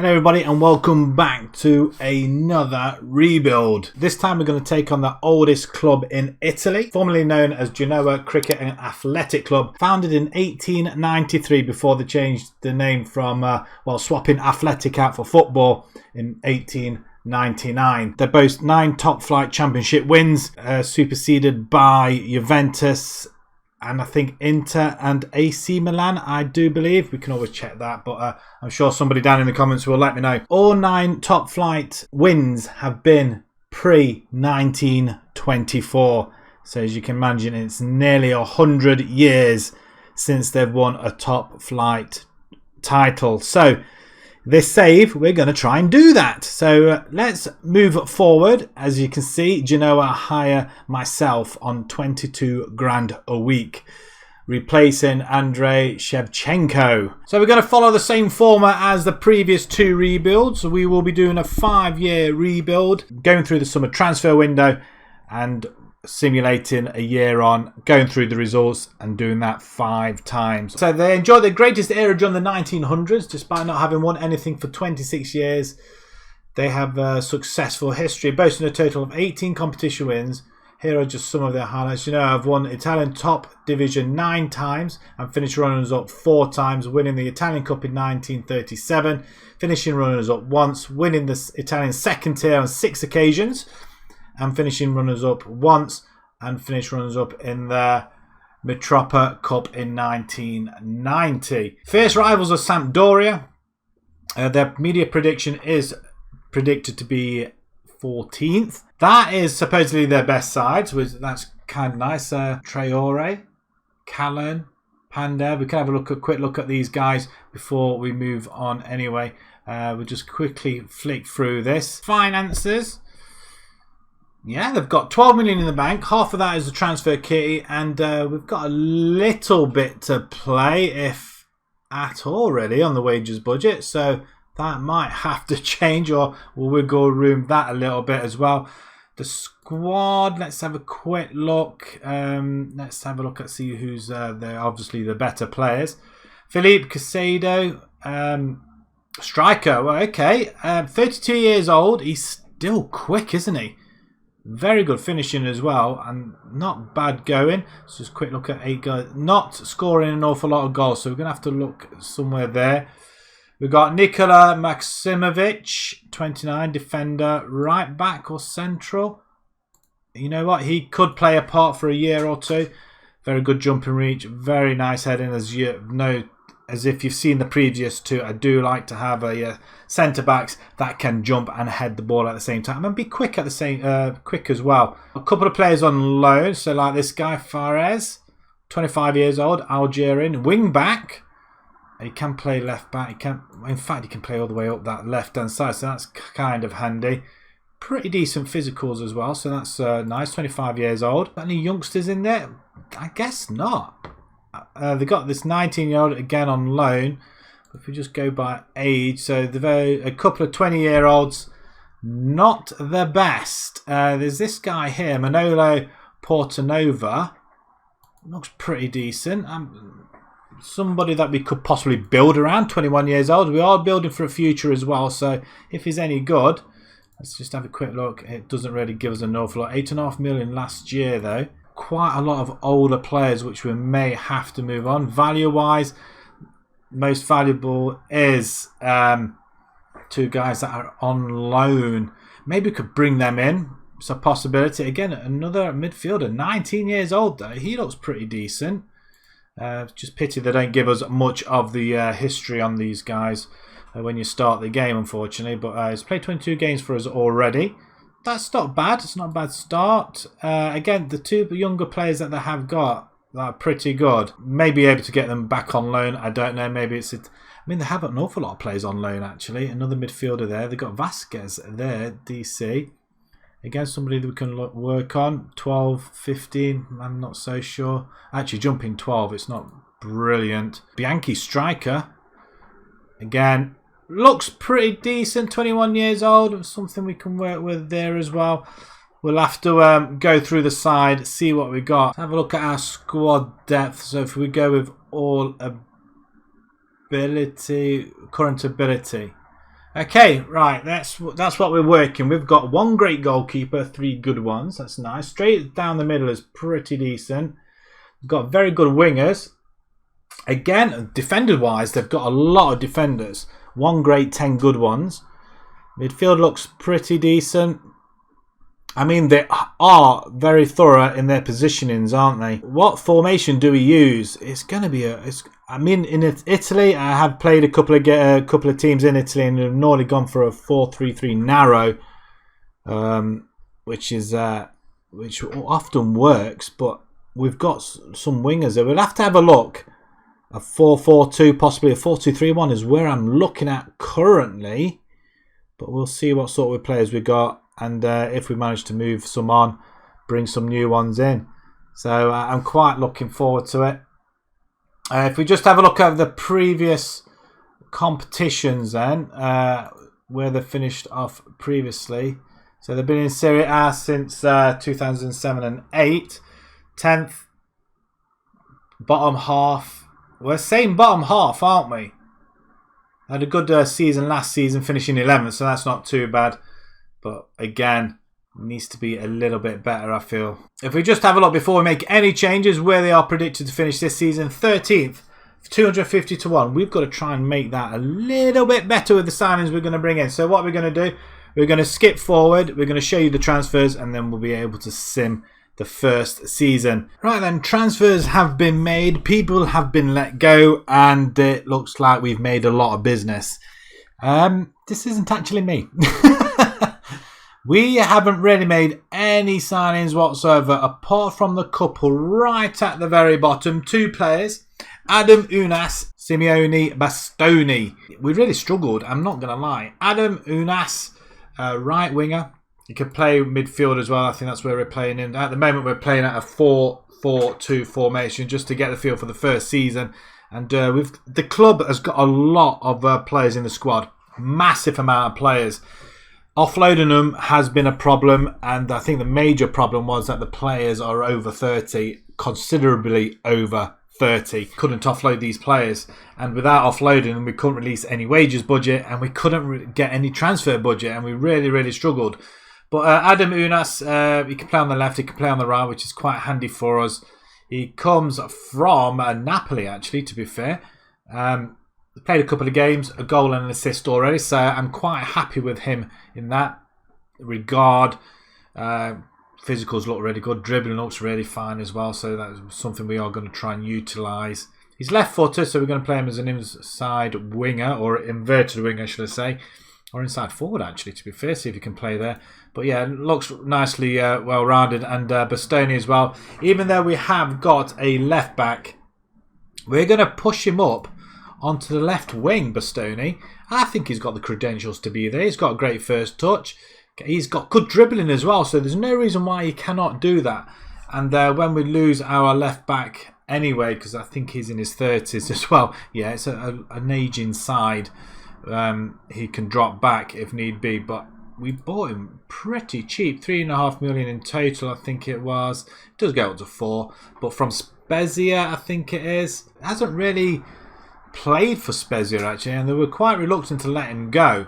Hello everybody and welcome back to another rebuild. This time we're going to take on the oldest club in Italy, formerly known as Genoa Cricket and Athletic Club, founded in 1893 before they changed the name from, swapping athletic out for football in 1899. They boast 9 top flight championship wins, superseded by Juventus and I think Inter and AC Milan, I do believe. We can always check that, but I'm sure somebody down in the comments will let me know. All 9 top flight wins have been pre-1924. So as you can imagine, it's nearly 100 years since they've won a top flight title. So this save, we're going to try and do that. So let's move forward. As you can see, Genoa hire myself on 22 grand a week, replacing Andrei Shevchenko. So we're going to follow the same format as the previous 2 rebuilds. So we will be doing a 5-year rebuild, going through the summer transfer window and simulating a year on, going through the results and doing that 5 times. So they enjoyed their greatest era during the 1900s, despite not having won anything for 26 years. They have a successful history, boasting a total of 18 competition wins. Here are just some of their highlights. You know, I've won Italian top division 9 times and finished runners up 4 times, winning the Italian Cup in 1937, finishing runners up once, winning the Italian second tier on 6 occasions, and finishing runners-up once, and finished runners-up in the Mitropa Cup in 1990. Fierce rivals are Sampdoria. Their media prediction is predicted to be 14th. That is supposedly their best side, so that's kind of nice. Traore, Callan, Pandev. We can have a quick look at these guys before we move on anyway. We'll just quickly flick through this. Finances. Yeah, they've got 12 million in the bank. Half of that is the transfer kitty, and we've got a little bit to play, if at all, really, on the wages budget. So that might have to change, or we'll wiggle room that a little bit as well. The squad, let's have a quick look. Let's have a look at see who's they're obviously the better players. Philippe Casado, striker. Well, okay, 32 years old. He's still quick, isn't he? Very good finishing as well, and not bad going. Let's just quick look at 8 guys. Not scoring an awful lot of goals, so we're going to have to look somewhere there. We've got Nikola Maximovic, 29, defender, right back or central. You know what? He could play a part for a year or 2. Very good jumping reach, very nice heading. As you know, as if you've seen the previous 2, I do like to have a centre backs that can jump and head the ball at the same time and be quick at the same quick as well. A couple of players on loan, so like this guy Fares, 25 years old, Algerian, wing back. He can play left back. He can, in fact, he can play all the way up that left hand side, so that's kind of handy. Pretty decent physicals as well, so that's nice. 25 years old. Got any youngsters in there? I guess not. They got this 19-year-old again on loan. If we just go by age, so a couple of 20-year-olds, not the best. There's this guy here, Manolo Portanova. Looks pretty decent. Somebody that we could possibly build around, 21 years old. We are building for a future as well, so if he's any good, let's just have a quick look. It doesn't really give us an awful lot. 8.5 million last year, though. Quite a lot of older players which we may have to move on. Value-wise, most valuable is 2 guys that are on loan. Maybe we could bring them in. It's a possibility. Again, another midfielder, 19 years old though. He looks pretty decent. Just pity they don't give us much of the history on these guys when you start the game, unfortunately. But he's played 22 games for us already. That's not bad. It's not a bad start. Again, the 2 younger players that they have got that are pretty good. May be able to get them back on loan. I don't know. Maybe it's... I mean, they have an awful lot of players on loan, actually. Another midfielder there. They've got Vasquez there, DC. Again, somebody that we can work on. 12, 15. I'm not so sure. Actually, jumping 12. It's not brilliant. Bianchi, striker. Again... looks pretty decent, 21 years old. Something we can work with there as well. We'll have to go through the side, see what we got. Have a look at our squad depth. So if we go with all ability, current ability, Okay, right, that's what we're working. We've got one great goalkeeper, 3 good ones. That's nice. Straight down the middle is pretty decent. We've got very good wingers. Again, defender-wise, they've got a lot of defenders. 1 great, 10 good ones. Midfield looks pretty decent. I mean, they are very thorough in their positionings, aren't they? What formation do we use? It's going to be I mean, in Italy, I have played a couple of teams in Italy and have normally gone for a 4-3-3 narrow, which often works. But we've got some wingers there. We'll have to have a look. A 4-4-2, possibly a 4-2-3-1 is where I'm looking at currently. But we'll see what sort of players we got. And if we manage to move some on, bring some new ones in. So I'm quite looking forward to it. If we just have a look at the previous competitions then, where they finished off previously. So they've been in Serie A since 2007 and 8. 10th, bottom half. We're saying bottom half, aren't we? Had a good season last season, finishing 11th, so that's not too bad. But again, needs to be a little bit better, I feel. If we just have a look before we make any changes, where they are predicted to finish this season, 13th, 250 to 1. We've got to try and make that a little bit better with the signings we're going to bring in. So what we're going to do, we're going to skip forward, we're going to show you the transfers, and then we'll be able to sim the first season. Right then, transfers have been made, people have been let go, and it looks like we've made a lot of business. This isn't actually me. We haven't really made any signings whatsoever, apart from the couple right at the very bottom. 2 players, Adam Unas, Simeone Bastoni. We really struggled, I'm not going to lie. Adam Unas, right winger. He could play midfield as well. I think that's where we're playing in. At the moment, we're playing at a 4-4-2 formation just to get the feel for the first season. And the club has got a lot of players in the squad. Massive amount of players. Offloading them has been a problem, and I think the major problem was that the players are over 30, considerably over 30. Couldn't offload these players, and without offloading them, we couldn't release any wages budget, and we couldn't get any transfer budget, and we really struggled. But Adam Unas, he can play on the left, he can play on the right, which is quite handy for us. He comes from Napoli, actually, to be fair. Played a couple of games, a goal and an assist already, so I'm quite happy with him in that regard. Physicals look really good, dribbling looks really fine as well, so that's something we are going to try and utilise. He's left footer, so we're going to play him as an inside winger, or inverted winger, should I say, or inside forward actually, to be fair, see if he can play there. But yeah, looks nicely well rounded, and Bastoni as well. Even though we have got a left back, we're going to push him up onto the left wing, Bastoni. I think he's got the credentials to be there. He's got a great first touch. He's got good dribbling as well, so there's no reason why he cannot do that. And when we lose our left back anyway, because I think he's in his 30s as well. Yeah, it's an aging side. He can drop back if need be, but we bought him pretty cheap. 3.5 million in total, I think it was. It does go up to 4, but from Spezia, I think it is. It hasn't really played for Spezia actually, and they were quite reluctant to let him go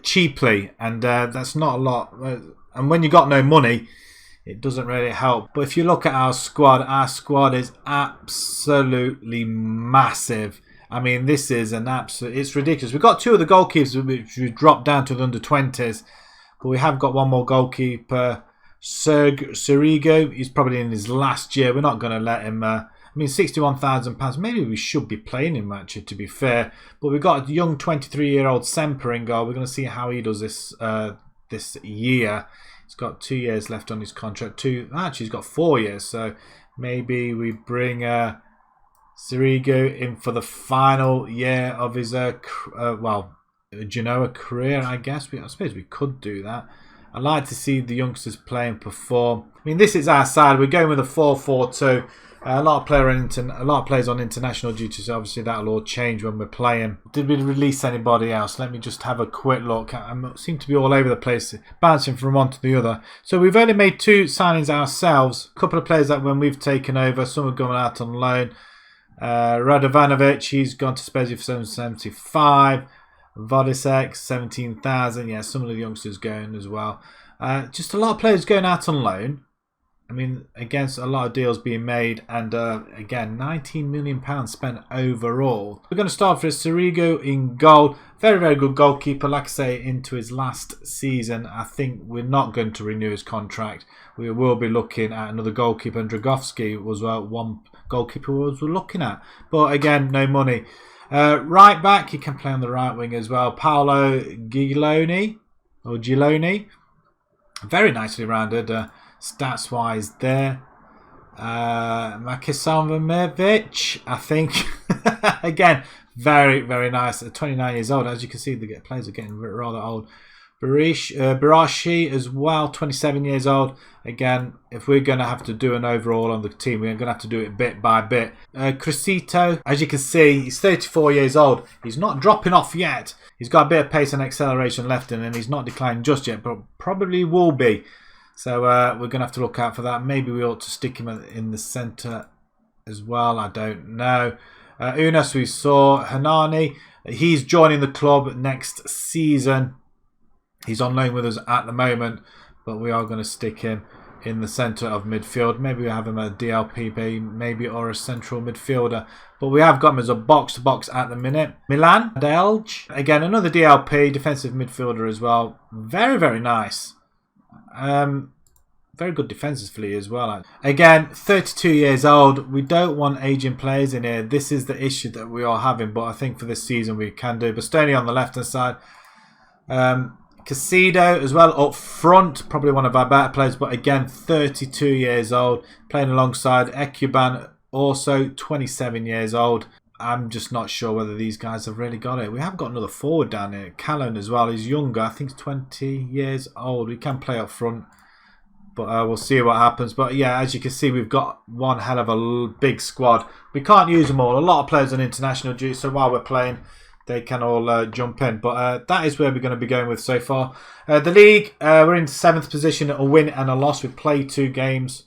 cheaply, and that's not a lot. And when you got no money, it doesn't really help. But if you look at our squad is absolutely massive. I mean, this is it's ridiculous. We've got 2 of the goalkeepers which we dropped down to the under-20s, but we have got one more goalkeeper, Sirigo. He's probably in his last year. We're not going to let him. I mean, £61,000. Maybe we should be playing him, actually, to be fair. But we've got a young 23-year-old Semper in goal. We're going to see how he does this this year. He's got 2 years left on his contract. Actually, he's got 4 years. So maybe we bring Sirigo in for the final year of his Genoa career, I guess. I suppose we could do that. I like to see the youngsters play and perform. I mean, this is our side. We're going with a 4-4-2. A lot of players on international duty, so obviously that'll all change when we're playing. Did we release anybody else? Let me just have a quick look. I seem to be all over the place, bouncing from one to the other. So we've only made 2 signings ourselves. A couple of players that when we've taken over, some are going out on loan. Radovanovic, he's gone to Spezia for 775. Vodisek, 17,000. Yeah, some of the youngsters going as well. Just a lot of players going out on loan. I mean, against a lot of deals being made, and again, £19 million spent overall. We're going to start for Sirigu in goal. Very, very good goalkeeper. Like I say, into his last season. I think we're not going to renew his contract. We will be looking at another goalkeeper, and Dragovski was one goalkeeper we're looking at. But again, no money. Right back, he can play on the right wing as well. Paolo Giloni, very nicely rounded. Stats wise there. Makisanovic, I think. Again, very, very nice. 29 years old. As you can see, the players are getting rather old. Barashi as well, 27 years old. Again, if we're going to have to do an overall on the team, we're going to have to do it bit by bit. Crisito, as you can see, he's 34 years old. He's not dropping off yet. He's got a bit of pace and acceleration left in, and he's not declining just yet, but probably will be. So we're going to have to look out for that. Maybe we ought to stick him in the centre as well. I don't know. Unas, we saw. Hanani, he's joining the club next season. He's on loan with us at the moment, but we are going to stick him in the centre of midfield. Maybe we have him at DLP, maybe, or a central midfielder. But we have got him as a box-to-box at the minute. Milan Delge, again, another DLP, defensive midfielder as well. Very, very nice. Very good defensively as well. Again, 32 years old. We don't want aging players in here. This is the issue that we are having, but I think for this season we can do. Bastoni on the left-hand side. Casido as well up front. Probably one of our better players, but again, 32 years old. Playing alongside Ekuban, also 27 years old. I'm just not sure whether these guys have really got it. We have got another forward down here. Callan as well. He's younger. I think he's 20 years old. We can play up front. But we'll see what happens. But yeah, as you can see, we've got one hell of a big squad. We can't use them all. A lot of players on international duty. So while we're playing, they can all jump in. But that is where we're going to be going with so far. The league, we're in 7th position. A win and a loss. We've played 2 games.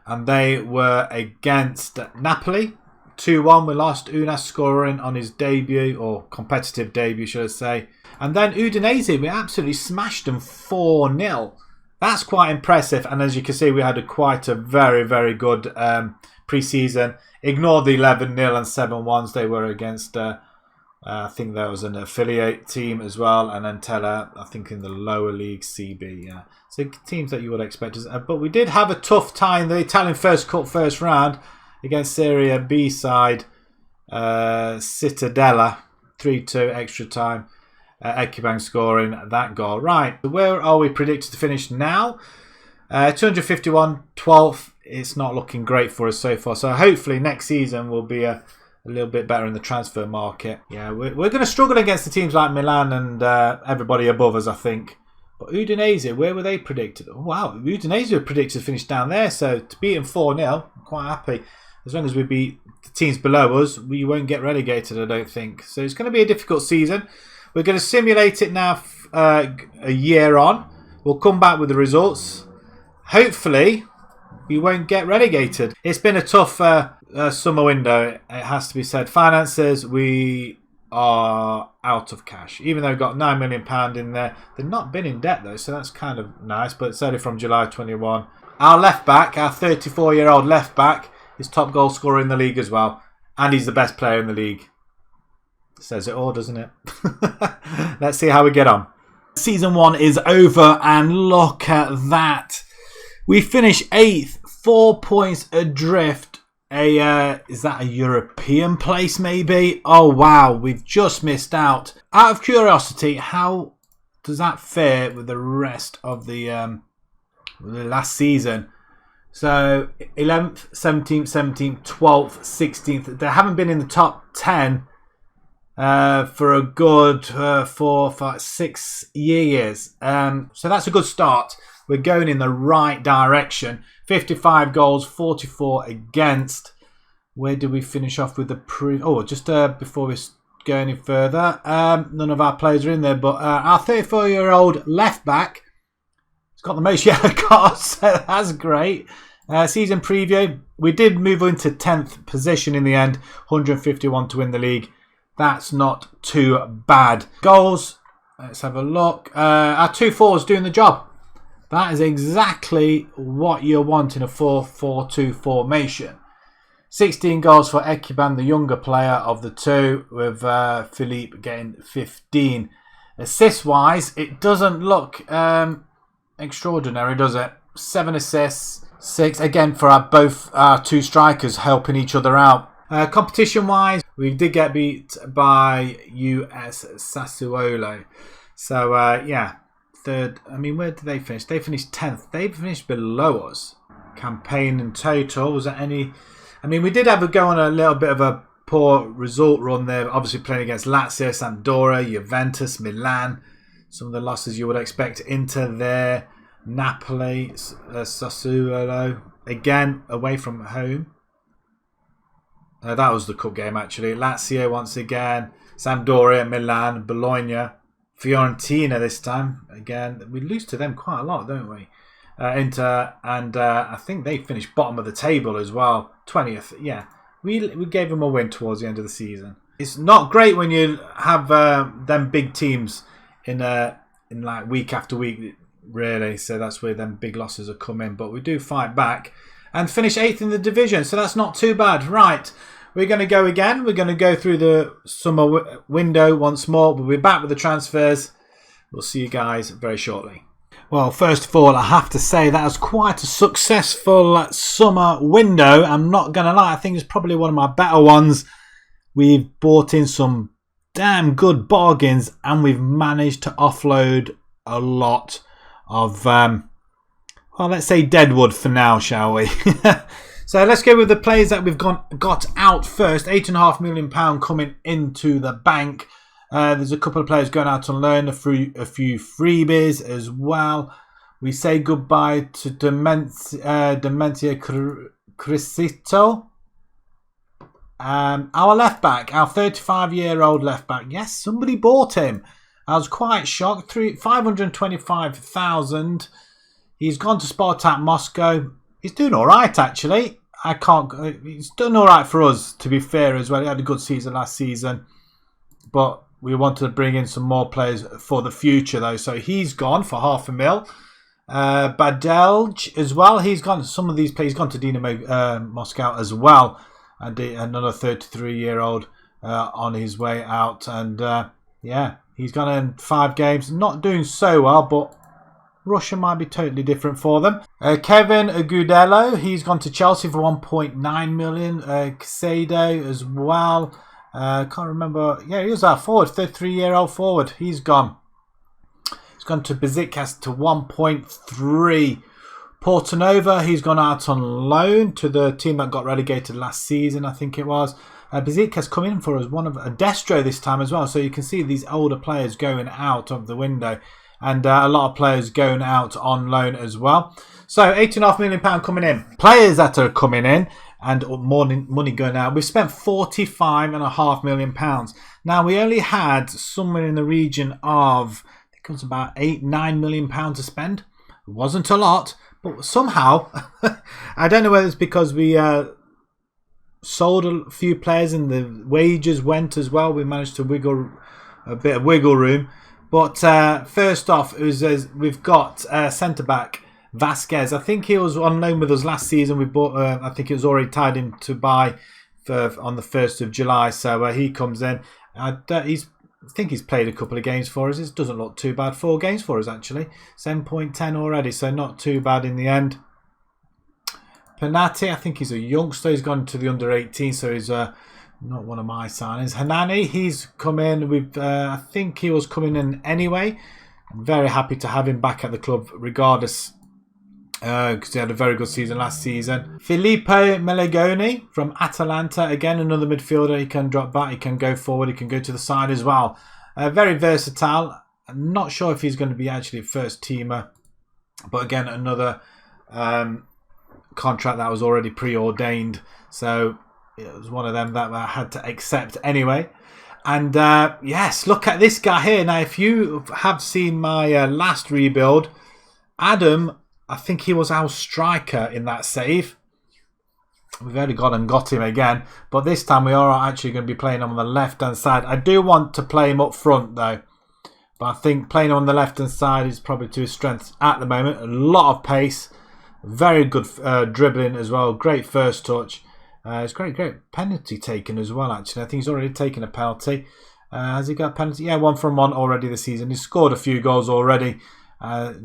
And they were against Napoli. 2-1, we lost. Unas scoring on his debut, or competitive debut, should I say. And then Udinese, we absolutely smashed them 4-0. That's quite impressive. And as you can see, we had quite a very, very good pre-season. Ignore the 11-0 and 7-1s. They were against, I think there was an affiliate team as well. And Entella, I think in the lower league, CB. Yeah. So teams that you would expect. But we did have a tough tie in the Italian First Cup first round. Against Serie B side, Cittadella, 3-2 extra time. Ekuban scoring that goal. Right, where are we predicted to finish now? 251, 12th. It's not looking great for us so far. So hopefully next season will be a little bit better in the transfer market. Yeah, we're going to struggle against the teams like Milan and everybody above us, I think. But Udinese, where were they predicted? Oh, wow, Udinese were predicted to finish down there. So to beat them 4-0, I'm quite happy. As long as we beat the teams below us, we won't get relegated, I don't think. So it's going to be a difficult season. We're going to simulate it now a year on. We'll come back with the results. Hopefully, we won't get relegated. It's been a tough summer window, it has to be said. Finances, we are out of cash. Even though we've got £9 million in there. They've not been in debt, though, so that's kind of nice. But it's only from July 21. Our left back, our 34-year-old left back, is top goal scorer in the league as well. And he's the best player in the league. Says it all, doesn't it? Let's see how we get on. Season 1 is over and look at that. We finish 8th, 4 points adrift. Is that a European place maybe? Oh wow, we've just missed out. Out of curiosity, how does that fare with the rest of the last season? So 11th, 17th, 12th, 16th. They haven't been in the top 10 for a good 4, 5, 6 years. So that's a good start. We're going in the right direction. 55 goals, 44 against. Where did we finish off with the just before we go any further. None of our players are in there, but our 34-year-old left back, he's got the most yellow cards, so that's great. Season preview, we did move into 10th position in the end, 151 to win the league. That's not too bad. Goals, let's have a look. Our 2-4's doing the job. That is exactly what you want in a 4-4-2 formation. 16 goals for Ekiban, the younger player of the two, with Philippe getting 15. Assist-wise, it doesn't look extraordinary, does it? 7 assists, 6 again for both our two strikers helping each other out. Competition-wise, we did get beat by US Sassuolo. So, yeah, third. I mean, where did they finish? They finished 10th. They finished below us. Campaign in total, was there any... I mean, we did have a go on a little bit of a poor result run there. Obviously playing against Lazio, Sampdoria, Juventus, Milan. Some of the losses you would expect. Inter there. Napoli, Sassuolo. Again, away from home. That was the cup game, actually. Lazio once again. Sampdoria, Milan, Bologna. Fiorentina this time. Again, we lose to them quite a lot, don't we? Inter, and I think they finished bottom of the table as well. 20th, yeah. We gave them a win towards the end of the season. It's not great when you have them big teams in like week after week, really. So that's where them big losses are coming. But we do fight back and finish 8th in the division. So that's not too bad. Right, we're going to go again. We're going to go through the summer window once more. We'll be back with the transfers. We'll see you guys very shortly. Well, first of all, I have to say that was quite a successful summer window. I'm not going to lie, I think it's probably one of my better ones. We've bought in some damn good bargains and we've managed to offload a lot of, well, let's say deadwood for now, shall we? So let's go with the players that we've got out first. £8.5 million coming into the bank. There's a couple of players going out on loan, a few freebies as well. We say goodbye to Dementia Crisito. Our left back, our 35-year-old left back. Yes, somebody bought him. I was quite shocked. 525,000. He's gone to Spartak Moscow. He's doing all right, actually. He's done all right for us, to be fair, as well. He had a good season last season, but we wanted to bring in some more players for the future, though. So he's gone for £500,000. Badelj as well. He's gone. Some of these players. He's gone to Dynamo Moscow as well. And another 33-year-old on his way out. And yeah, he's gone in 5 games. Not doing so well, but Russia might be totally different for them. Kevin Agudelo. He's gone to Chelsea for £1.9 million. Casado as well. Can't remember. Yeah, he was our forward, 33-year-old forward. He's gone. He's gone to Besiktas to 1.3. Portanova, he's gone out on loan to the team that got relegated last season, I think it was. Besiktas come in for us, one of a Destro this time as well. So you can see these older players going out of the window, and a lot of players going out on loan as well. So £8.5 million coming in. Players that are coming in and more money going out. We've spent £45.5 million. Now, we only had somewhere in the region of, I think it was about £8-9 million to spend. It wasn't a lot, but somehow, I don't know whether it's because we sold a few players and the wages went as well. We managed to wiggle a bit of wiggle room. But first off, we've got centre-back Vasquez. I think he was on loan with us last season. We bought. I think it was already tied in to buy on the 1st of July. So he comes in. I think he's played a couple of games for us. It doesn't look too bad. 4 games for us, actually. 7.10 already, so not too bad in the end. Penati, I think he's a youngster. He's gone to the under-18, so he's not one of my signings. Hanani, he's come in. I think he was coming in anyway. I'm very happy to have him back at the club regardless, because he had a very good season last season. Filippo Melegoni from Atalanta. Again, another midfielder. He can drop back, he can go forward, he can go to the side as well. Very versatile. I'm not sure if he's going to be actually a first teamer. But again, another contract that was already preordained. So it was one of them that I had to accept anyway. And yes, look at this guy here. Now, if you have seen my last rebuild, Adam, I think he was our striker in that save. We've already gone and got him again, but this time we are actually going to be playing him on the left-hand side. I do want to play him up front though, but I think playing him on the left-hand side is probably to his strengths at the moment. A lot of pace, very good dribbling as well, great first touch. It's great penalty taken as well, actually. I think he's already taken a penalty. Has he got a penalty? Yeah, 1-from-1 already this season. He's scored a few goals already.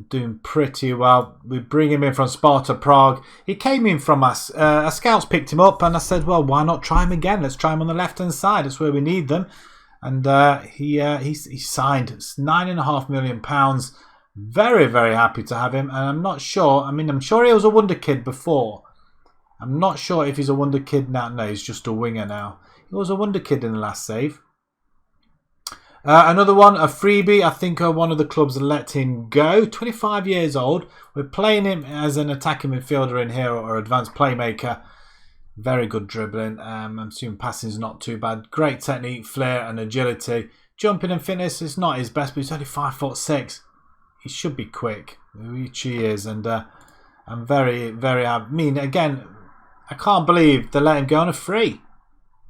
Doing pretty well. We bring him in from Sparta Prague. He came in from us. Our scouts picked him up, and I said, well, why not try him again? Let's try him on the left-hand side. That's where we need them. And he signed £9.5 million. Very, very happy to have him. And I'm not sure. I mean, I'm sure he was a wonder kid before. I'm not sure if he's a wonder kid now. No, he's just a winger now. He was a wonder kid in the last save. Another one, a freebie. I think one of the clubs let him go. 25 years old. We're playing him as an attacking midfielder in here or advanced playmaker. Very good dribbling. I'm assuming passing is not too bad. Great technique, flair and agility. Jumping and fitness is not his best, but he's only 5'6". He should be quick, which he is. And I'm very, very happy. I mean, again, I can't believe they let him go on a free.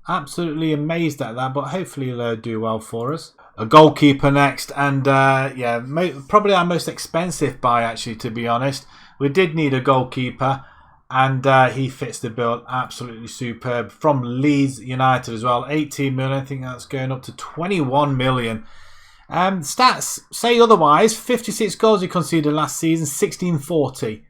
Absolutely amazed at that, but hopefully he'll do well for us. A goalkeeper next, and yeah, probably our most expensive buy, actually, to be honest. We did need a goalkeeper, and he fits the bill. Absolutely superb. From Leeds United as well. 18 million. I think that's going up to 21 million. Stats say otherwise. 56 goals he conceded last season. 1640.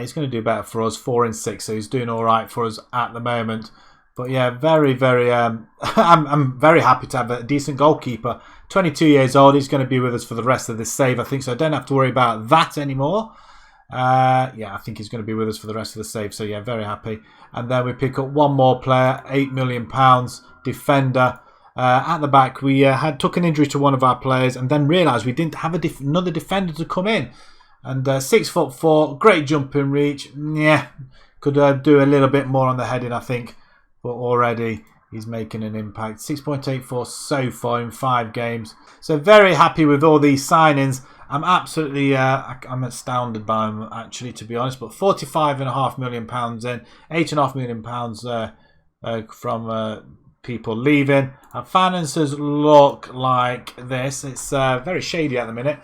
He's going to do better for us. 4 and 6. So he's doing all right for us at the moment. But yeah, very, very. I'm very happy to have a decent goalkeeper. 22 years old. He's going to be with us for the rest of this save, I think. So I don't have to worry about that anymore. Yeah, I think he's going to be with us for the rest of the save. So yeah, very happy. And then we pick up one more player, £8 million defender. At the back, we took an injury to one of our players, and then realised we didn't have another defender to come in. And 6'4", great jumping reach. Yeah, could do a little bit more on the heading, I think. But already he's making an impact. 6.84 so far in 5 games. So very happy with all these signings. I'm absolutely, I'm astounded by them, actually, to be honest. But £45.5 million in, £8.5 million from people leaving. Our finances look like this. It's very shady at the minute.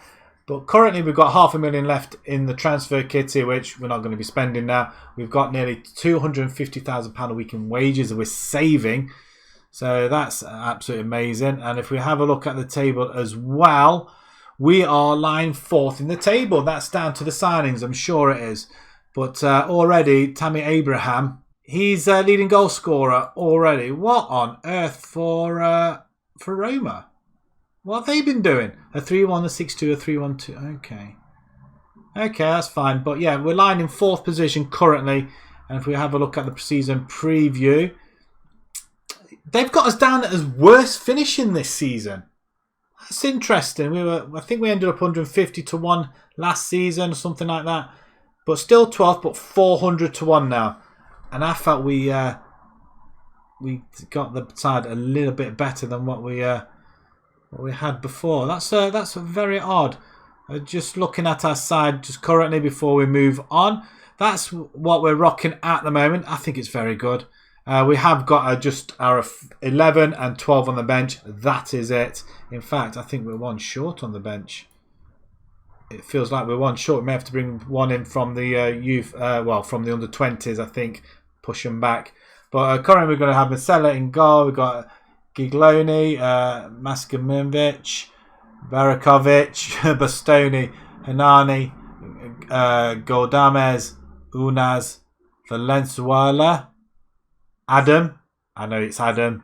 But currently we've got £500,000 left in the transfer kitty, which we're not going to be spending now. We've got nearly £250,000 a week in wages that we're saving. So that's absolutely amazing. And if we have a look at the table as well, we are lying 4th in the table. That's down to the signings, I'm sure it is. But already, Tammy Abraham, he's leading goal scorer already. What on earth for Roma? What have they been doing? A 3-1, a 6-2, a 3-1-2. Okay. Okay, that's fine. But yeah, we're lying in 4th position currently. And if we have a look at the season preview, they've got us down as worst finishing this season. That's interesting. I think we ended up 150 to 1 last season or something like that. But still 12th, but 400 to 1 now. And I felt we got the side a little bit better than what we had before. That's very odd. Just looking at our side just currently before we move on. That's what we're rocking at the moment. I think it's very good. We have got just our 11 and 12 on the bench. That is it. In fact, I think we're one short on the bench. It feels like we're one short. We may have to bring one in from the youth, from the under-20s, I think. Push them back. But currently we're going to have Masella in goal. We've got Gigloni, Maskimovic, Barakovic, Bastoni, Hanani, Goldames, Unaz, Valenzuela, Adam, I know it's Adam,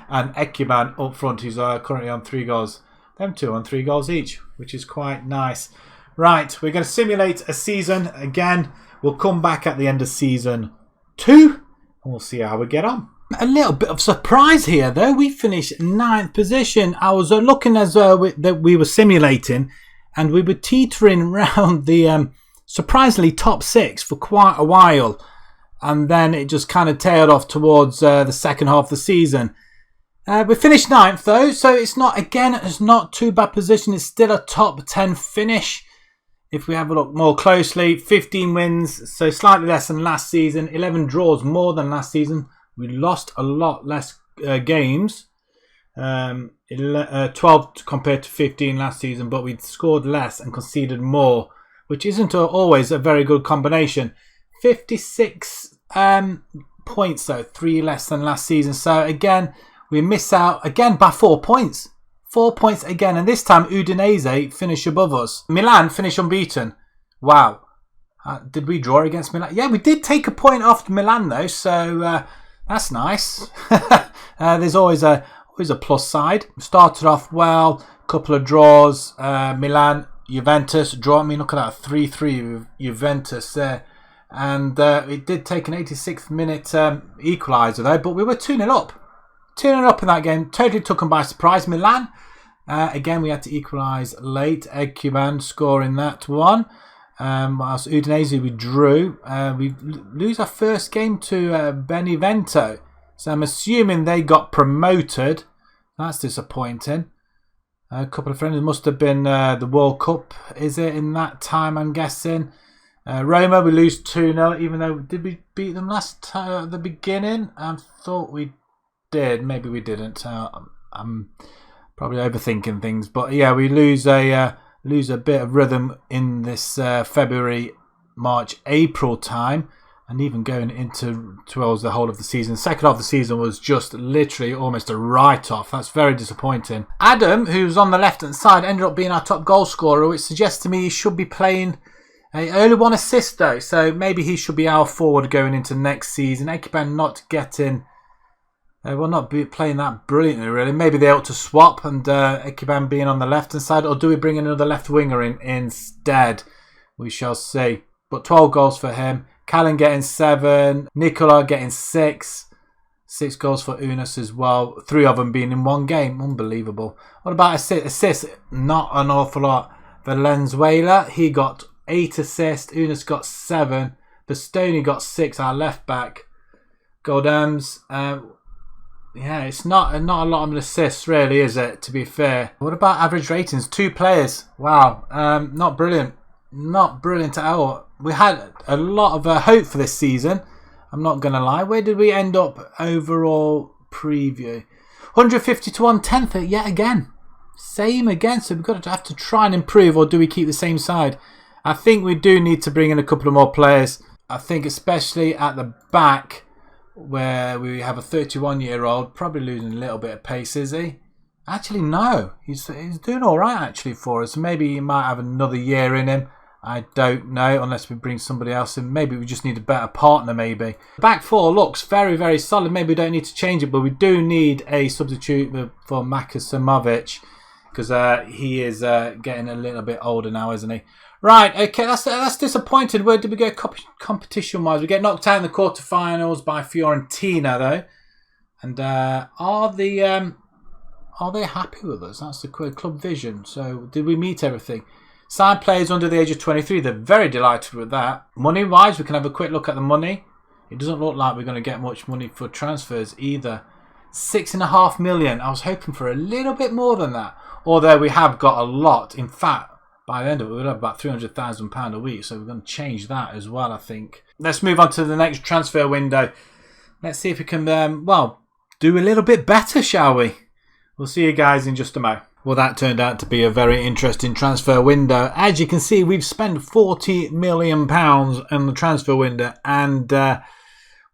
and Ekuban up front, who's currently on 3 goals. Them two on 3 goals each, which is quite nice. Right, we're going to simulate a season again. We'll come back at the end of season 2, and we'll see how we get on. A little bit of surprise here, though. We finished 9th position. I was looking as that we were simulating, and we were teetering around the surprisingly top 6 for quite a while. And then it just kind of tailed off towards the second half of the season. We finished 9th, though, so it's not too bad position. It's still a top 10 finish. if we have a look more closely, 15 wins, so slightly less than last season. 11 draws, more than last season. We lost a lot less games. 12 compared to 15 last season, but we scored less and conceded more, which isn't always a very good combination. 56 points, though, 3 less than last season. So again, we miss out again by 4 points. 4 points again, and this time Udinese finish above us. Milan finish unbeaten. Wow. Did we draw against Milan? Yeah, we did take a point off Milan though, so that's nice. There's always a plus side. Started off well, couple of draws. Milan, Juventus draw. I mean, look at that, 3-3 with Juventus there. And it did take an 86th minute equaliser though, but we were 2-0 up. 2-0 up in that game. Totally took them by surprise. Milan, again, we had to equalise late. Ekuban scoring that one. Whilst Udinese, we drew. We lose our first game to Benevento. So I'm assuming they got promoted. That's disappointing. A couple of friends. It must have been the World Cup, is it, in that time, I'm guessing. Roma, we lose 2-0, even though, did we beat them last at the beginning? I thought we did. Maybe we didn't. I'm probably overthinking things. But yeah, we lose a bit of rhythm in this February, March, April time. And even going into towards the whole of the season. Second half of the season was just literally almost a write-off. That's very disappointing. Adam, who's on the left-hand side, ended up being our top goal scorer, which suggests to me he should be playing. He only 1 assist though, so maybe he should be our forward going into next season. Ekuban not getting... will not be playing that brilliantly, really. Maybe they ought to swap and Ekuban being on the left-hand side, or do we bring another left winger in instead? We shall see. But 12 goals for him. Callan getting 7. Nicola getting 6. 6 goals for Unas as well. 3 of them being in one game. Unbelievable. What about assists? Not an awful lot. Valenzuela, he got 8 assists. Unas got 7. Bastoni got 6, our left back. Goldams, yeah, it's not a lot of assists, really, is it, to be fair? What about average ratings? 2 players. Wow. Not brilliant. Not brilliant at all. We had a lot of hope for this season. I'm not going to lie. Where did we end up overall preview? 150 to 110th yet again. Same again. So we've got to have to try and improve, or do we keep the same side? I think we do need to bring in a couple of more players. I think especially at the back, where we have a 31-year-old, probably losing a little bit of pace, is he? Actually, no. He's doing all right, actually, for us. Maybe he might have another year in him. I don't know, unless we bring somebody else in. Maybe we just need a better partner, maybe. The back 4 looks very, very solid. Maybe we don't need to change it, but we do need a substitute for Makasamovic, because he is getting a little bit older now, isn't he? Right, okay, that's disappointed. Where did we go competition-wise? We get knocked out in the quarterfinals by Fiorentina, though. And are they happy with us? That's the club vision. So did we meet everything? Signed players under the age of 23. They're very delighted with that. Money-wise, we can have a quick look at the money. It doesn't look like we're going to get much money for transfers either. 6.5 million. I was hoping for a little bit more than that. Although we have got a lot. In fact, by the end of it, we'll have about £300,000 a week. So we're going to change that as well, I think. Let's move on to the next transfer window. Let's see if we can, do a little bit better, shall we? We'll see you guys in just a moment. Well, that turned out to be a very interesting transfer window. As you can see, we've spent £40 million in the transfer window, and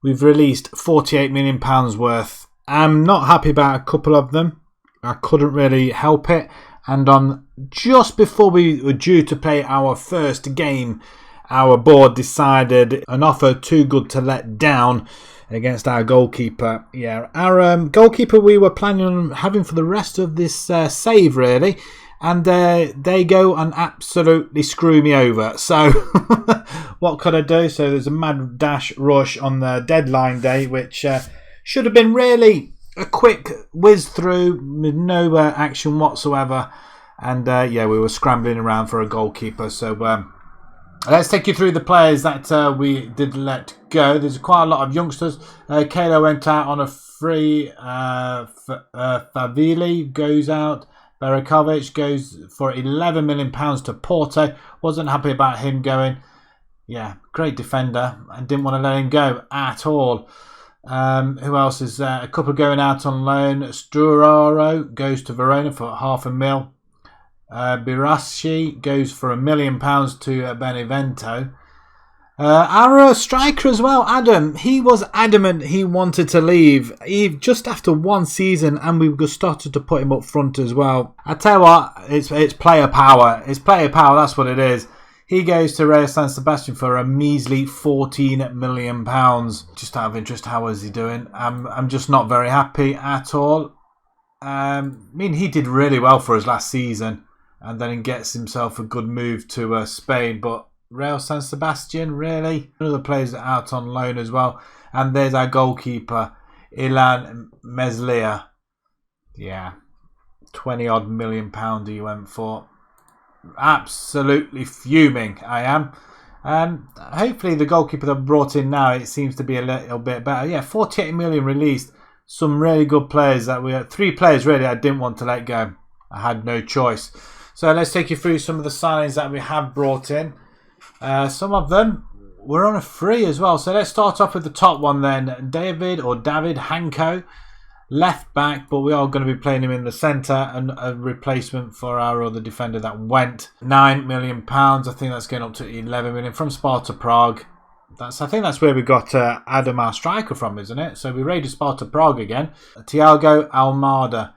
we've released £48 million worth. I'm not happy about a couple of them. I couldn't really help it. And on just before we were due to play our first game, our board decided an offer too good to let down against our goalkeeper. Yeah, our goalkeeper we were planning on having for the rest of this save, really. And they go and absolutely screw me over. So what could I do? So there's a mad dash rush on the deadline day, which should have been really a quick whiz through with no action whatsoever. And yeah, we were scrambling around for a goalkeeper. So let's take you through the players that we did let go. There's quite a lot of youngsters. Kalo went out on a free. Favili goes out. Berikovic goes for £11 million to Porto. Wasn't happy about him going. Yeah, great defender. And didn't want to let him go at all. Who else is there? A couple going out on loan. Sturaro goes to Verona for £500,000. Birasci goes for £1 million to Benevento. Our striker as well, Adam, he was adamant he wanted to leave just after one season, and we started to put him up front as well. I tell you what, it's player power. It's player power, that's what it is. He goes to Real San Sebastian for a measly £14 million. Just out of interest, how is he doing? I'm just not very happy at all. I mean, he did really well for us last season, and then he gets himself a good move to Spain, but Real San Sebastian, really? Another players out on loan as well. And there's our goalkeeper, Ilan Meslier. Yeah, 20-odd million pound he went for. Absolutely fuming, I am. Hopefully the goalkeeper that brought in now, it seems to be a little bit better. Yeah, 48 million released. Some really good players that we had. 3 players really I didn't want to let go. I had no choice. So let's take you through some of the signings that we have brought in. Some of them were on a free as well. So let's start off with the top one then. David Hanko, left back, but we are going to be playing him in the centre, and a replacement for our other defender that went. £9 million. I think that's going up to 11 million from Sparta Prague. I think that's where we got Adam, our striker, from, isn't it? So we raided Sparta Prague again. Thiago Almada.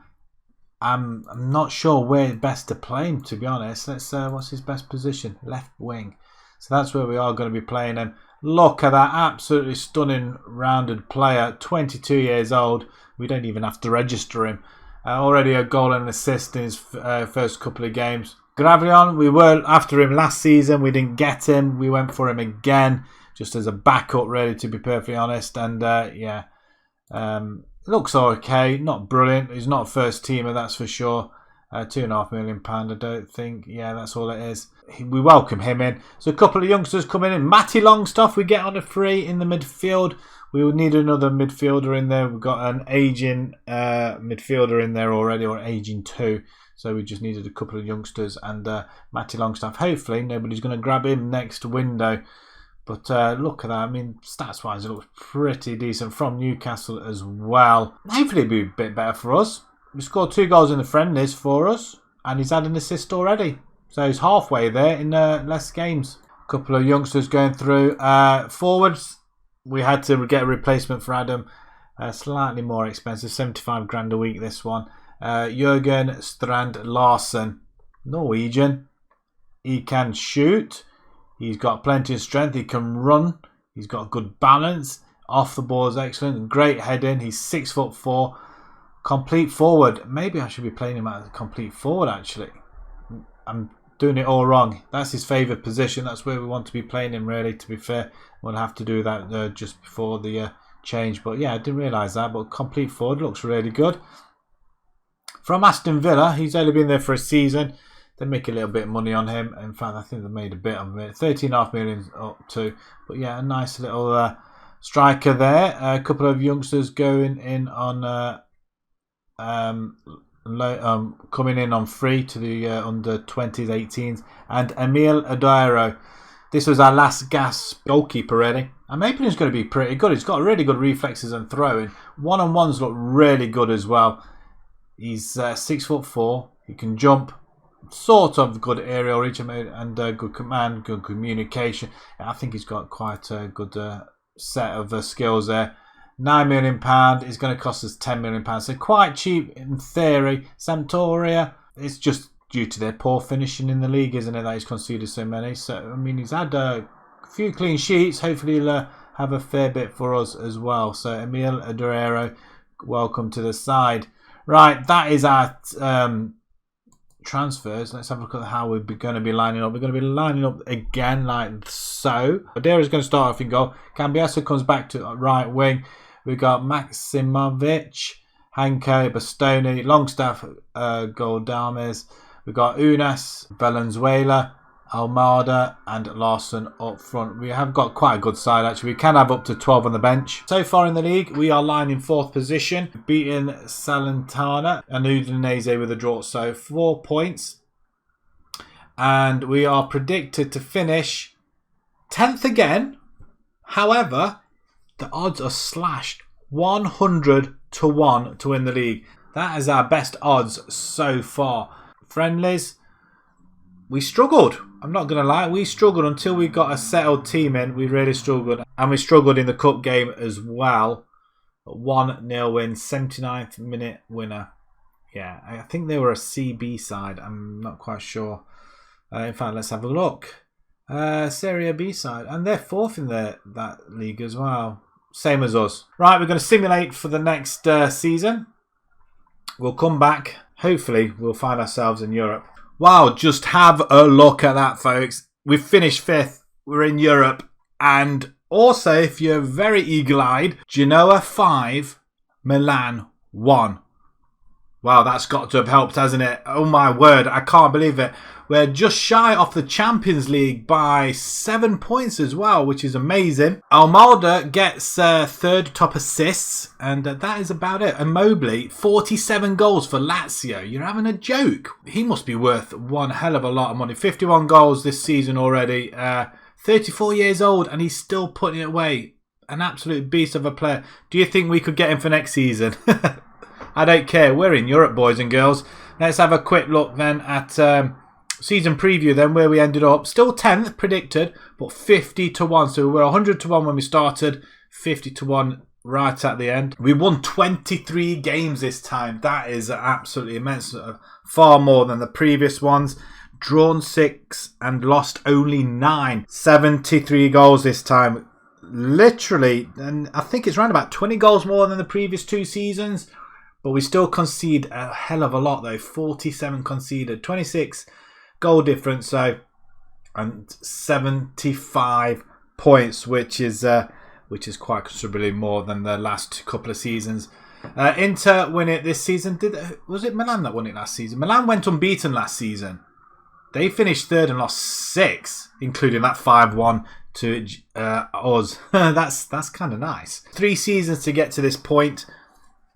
I'm not sure where best to play him, to be honest. Let's what's his best position? Left wing. So that's where we are going to be playing him. Look at that absolutely stunning rounded player. 22 years old. We don't even have to register him. Already a goal and an assist in his first couple of games. Gravillon, we were after him last season. We didn't get him. We went for him again, just as a backup, really, to be perfectly honest. And yeah, looks okay. Not brilliant. He's not a first teamer, that's for sure. £2.5 million, I don't think. Yeah, that's all it is. We welcome him in. So a couple of youngsters coming in. Matty Longstaff, we get on a free in the midfield. We would need another midfielder in there. We've got an aging midfielder in there already, or aging 2. So we just needed a couple of youngsters. And Matty Longstaff, hopefully nobody's going to grab him next window. But look at that. I mean, stats-wise, it looks pretty decent from Newcastle as well. Hopefully it'll be a bit better for us. We scored 2 goals in the friendlies for us, and he's had an assist already. So he's halfway there in less games. A couple of youngsters going through. Forwards, we had to get a replacement for Adam. Slightly more expensive, 75 grand a week this one. Jürgen Strand Larsen, Norwegian. He can shoot. He's got plenty of strength. He can run. He's got good balance. Off the ball is excellent. Great heading. He's 6'4". Complete forward. Maybe I should be playing him as a complete forward, actually. I'm doing it all wrong. That's his favourite position. That's where we want to be playing him, really, to be fair. We'll have to do that just before the change. But yeah, I didn't realise that. But complete forward looks really good. From Aston Villa, he's only been there for a season. They make a little bit of money on him. In fact, I think they made a bit of it. 13.5 million up to. But yeah, a nice little striker there. A couple of youngsters going in on... coming in on free to the under 20s, 18s, and Emil Adairo. This was our last gasp goalkeeper, really. I'm hoping he's going to be pretty good. He's got really good reflexes and throwing. One-on-ones look really good as well. He's 6'4". He can jump. Sort of good aerial reach and good command, good communication. I think he's got quite a good set of skills there. £9 million is going to cost us £10 million. So quite cheap in theory. Sampdoria, it's just due to their poor finishing in the league, isn't it, that he's conceded so many. So, I mean, he's had a few clean sheets. Hopefully he'll have a fair bit for us as well. So Emil Adarero, welcome to the side. Right, that is our transfers. Let's have a look at how we're going to be lining up. We're going to be lining up again like so. Adarero is going to start off in goal. Cambiasso comes back to right wing. We've got Maximovic, Hanko, Bastoni, Longstaff, Goldames. We've got Unas, Valenzuela, Almada and Larson up front. We have got quite a good side actually. We can have up to 12 on the bench. So far in the league, we are lying in 4th position, beating Salernitana and Udinese with a draw. So 4 points. And we are predicted to finish 10th again. However, the odds are slashed 100 to 1 to win the league. That is our best odds so far. Friendlies, we struggled. I'm not going to lie. We struggled until we got a settled team in. We really struggled. And we struggled in the cup game as well. 1-0 win, 79th minute winner. Yeah, I think they were a CB side. I'm not quite sure. In fact, let's have a look. Serie B side. And they're 4th in that league as well. Same as us. Right, we're going to simulate for the next season. We'll come back. Hopefully, we'll find ourselves in Europe. Wow, just have a look at that, folks. We've finished 5th. We're in Europe. And also, if you're very eagle-eyed, Genoa 5, Milan 1. Wow, that's got to have helped, hasn't it? Oh my word, I can't believe it. We're just shy off the Champions League by 7 points as well, which is amazing. Almada gets 3rd top assists, and that is about it. And Mobley, 47 goals for Lazio. You're having a joke. He must be worth one hell of a lot of money. 51 goals this season already. 34 years old, and he's still putting it away. An absolute beast of a player. Do you think we could get him for next season? I don't care. We're in Europe, boys and girls. Let's have a quick look then at season preview then, where we ended up. Still 10th predicted, but 50 to 1. So we were 100 to 1 when we started, 50 to 1 right at the end. We won 23 games this time. That is absolutely immense. Far more than the previous ones. Drawn 6 and lost only 9. 73 goals this time. Literally, and I think it's around about 20 goals more than the previous 2 seasons. But we still concede a hell of a lot though. 47 conceded. 26 goal difference, so, and 75 points, which is quite considerably more than the last couple of seasons. Inter win it this season. Was it Milan that won it last season? Milan went unbeaten last season. They finished 3rd and lost 6, including that 5-1 to us. That's kind of nice. 3 seasons to get to this point.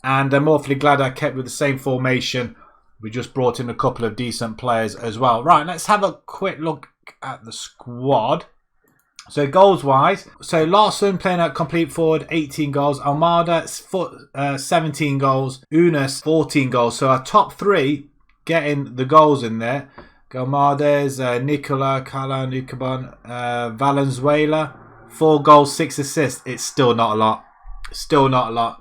And I'm awfully glad I kept with the same formation. We just brought in a couple of decent players as well. Right, let's have a quick look at the squad. So goals-wise, so Larson playing at complete forward, 18 goals. Almada, 17 goals. Unas, 14 goals. So our top 3 getting the goals in there. Gomades, Nicola, Cala, Nucabon, Valenzuela, 4 goals, 6 assists. It's still not a lot. Still not a lot.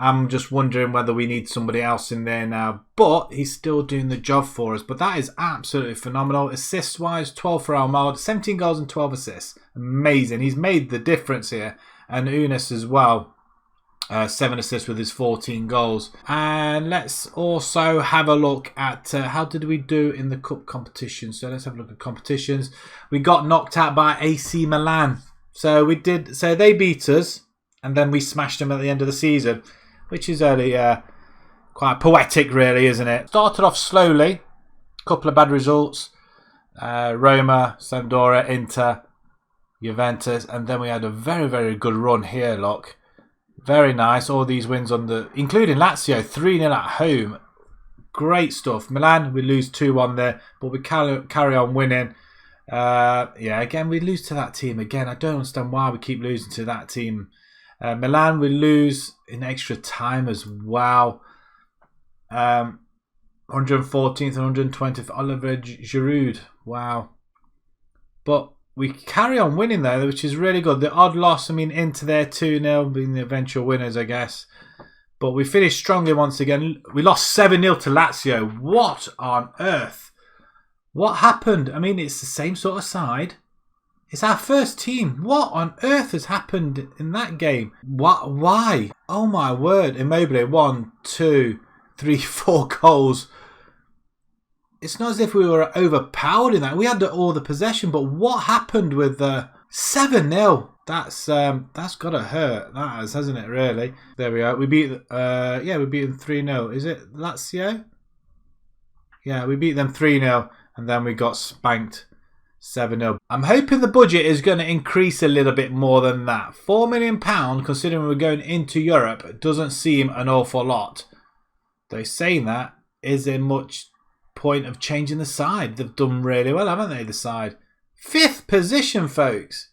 I'm just wondering whether we need somebody else in there now. But he's still doing the job for us. But that is absolutely phenomenal. Assists-wise, 12 for Almada. 17 goals and 12 assists. Amazing. He's made the difference here. And Unas as well. 7 assists with his 14 goals. And let's also have a look at how did we do in the cup competition. So let's have a look at competitions. We got knocked out by AC Milan. So they beat us. And then we smashed them at the end of the season. Which is only quite poetic, really, isn't it? Started off slowly. Couple of bad results. Roma, Sampdoria, Inter, Juventus. And then we had a very, very good run here, look. Very nice. All these wins including Lazio, 3-0 at home. Great stuff. Milan, we lose 2-1 there. But we carry on winning. Yeah, again, we lose to that team again. I don't understand why we keep losing to that team. Milan, we lose in extra time as well. 114th and 120th, Oliver Giroud. Wow. But we carry on winning there, which is really good. The odd loss, I mean, into there 2-0, being the eventual winners, I guess. But we finished strongly once again. We lost 7-0 to Lazio. What on earth? What happened? I mean, it's the same sort of side. It's our first team. What on earth has happened in that game? What? Why? Oh my word. Immobile, 1, 2, 3, 4 goals. It's not as if we were overpowered in that. We had all the possession, but what happened with the 7-0? That's got to hurt. That has, hasn't it, really? There we are. We beat, we beat them 3-0. Is it Lazio? Yeah, we beat them 3-0, and then we got spanked 7-0. I'm hoping the budget is going to increase a little bit more than that. £4 million, considering we're going into Europe, doesn't seem an awful lot. Though saying that, is there much point of changing the side? They've done really well, haven't they, the side? 5th position, folks.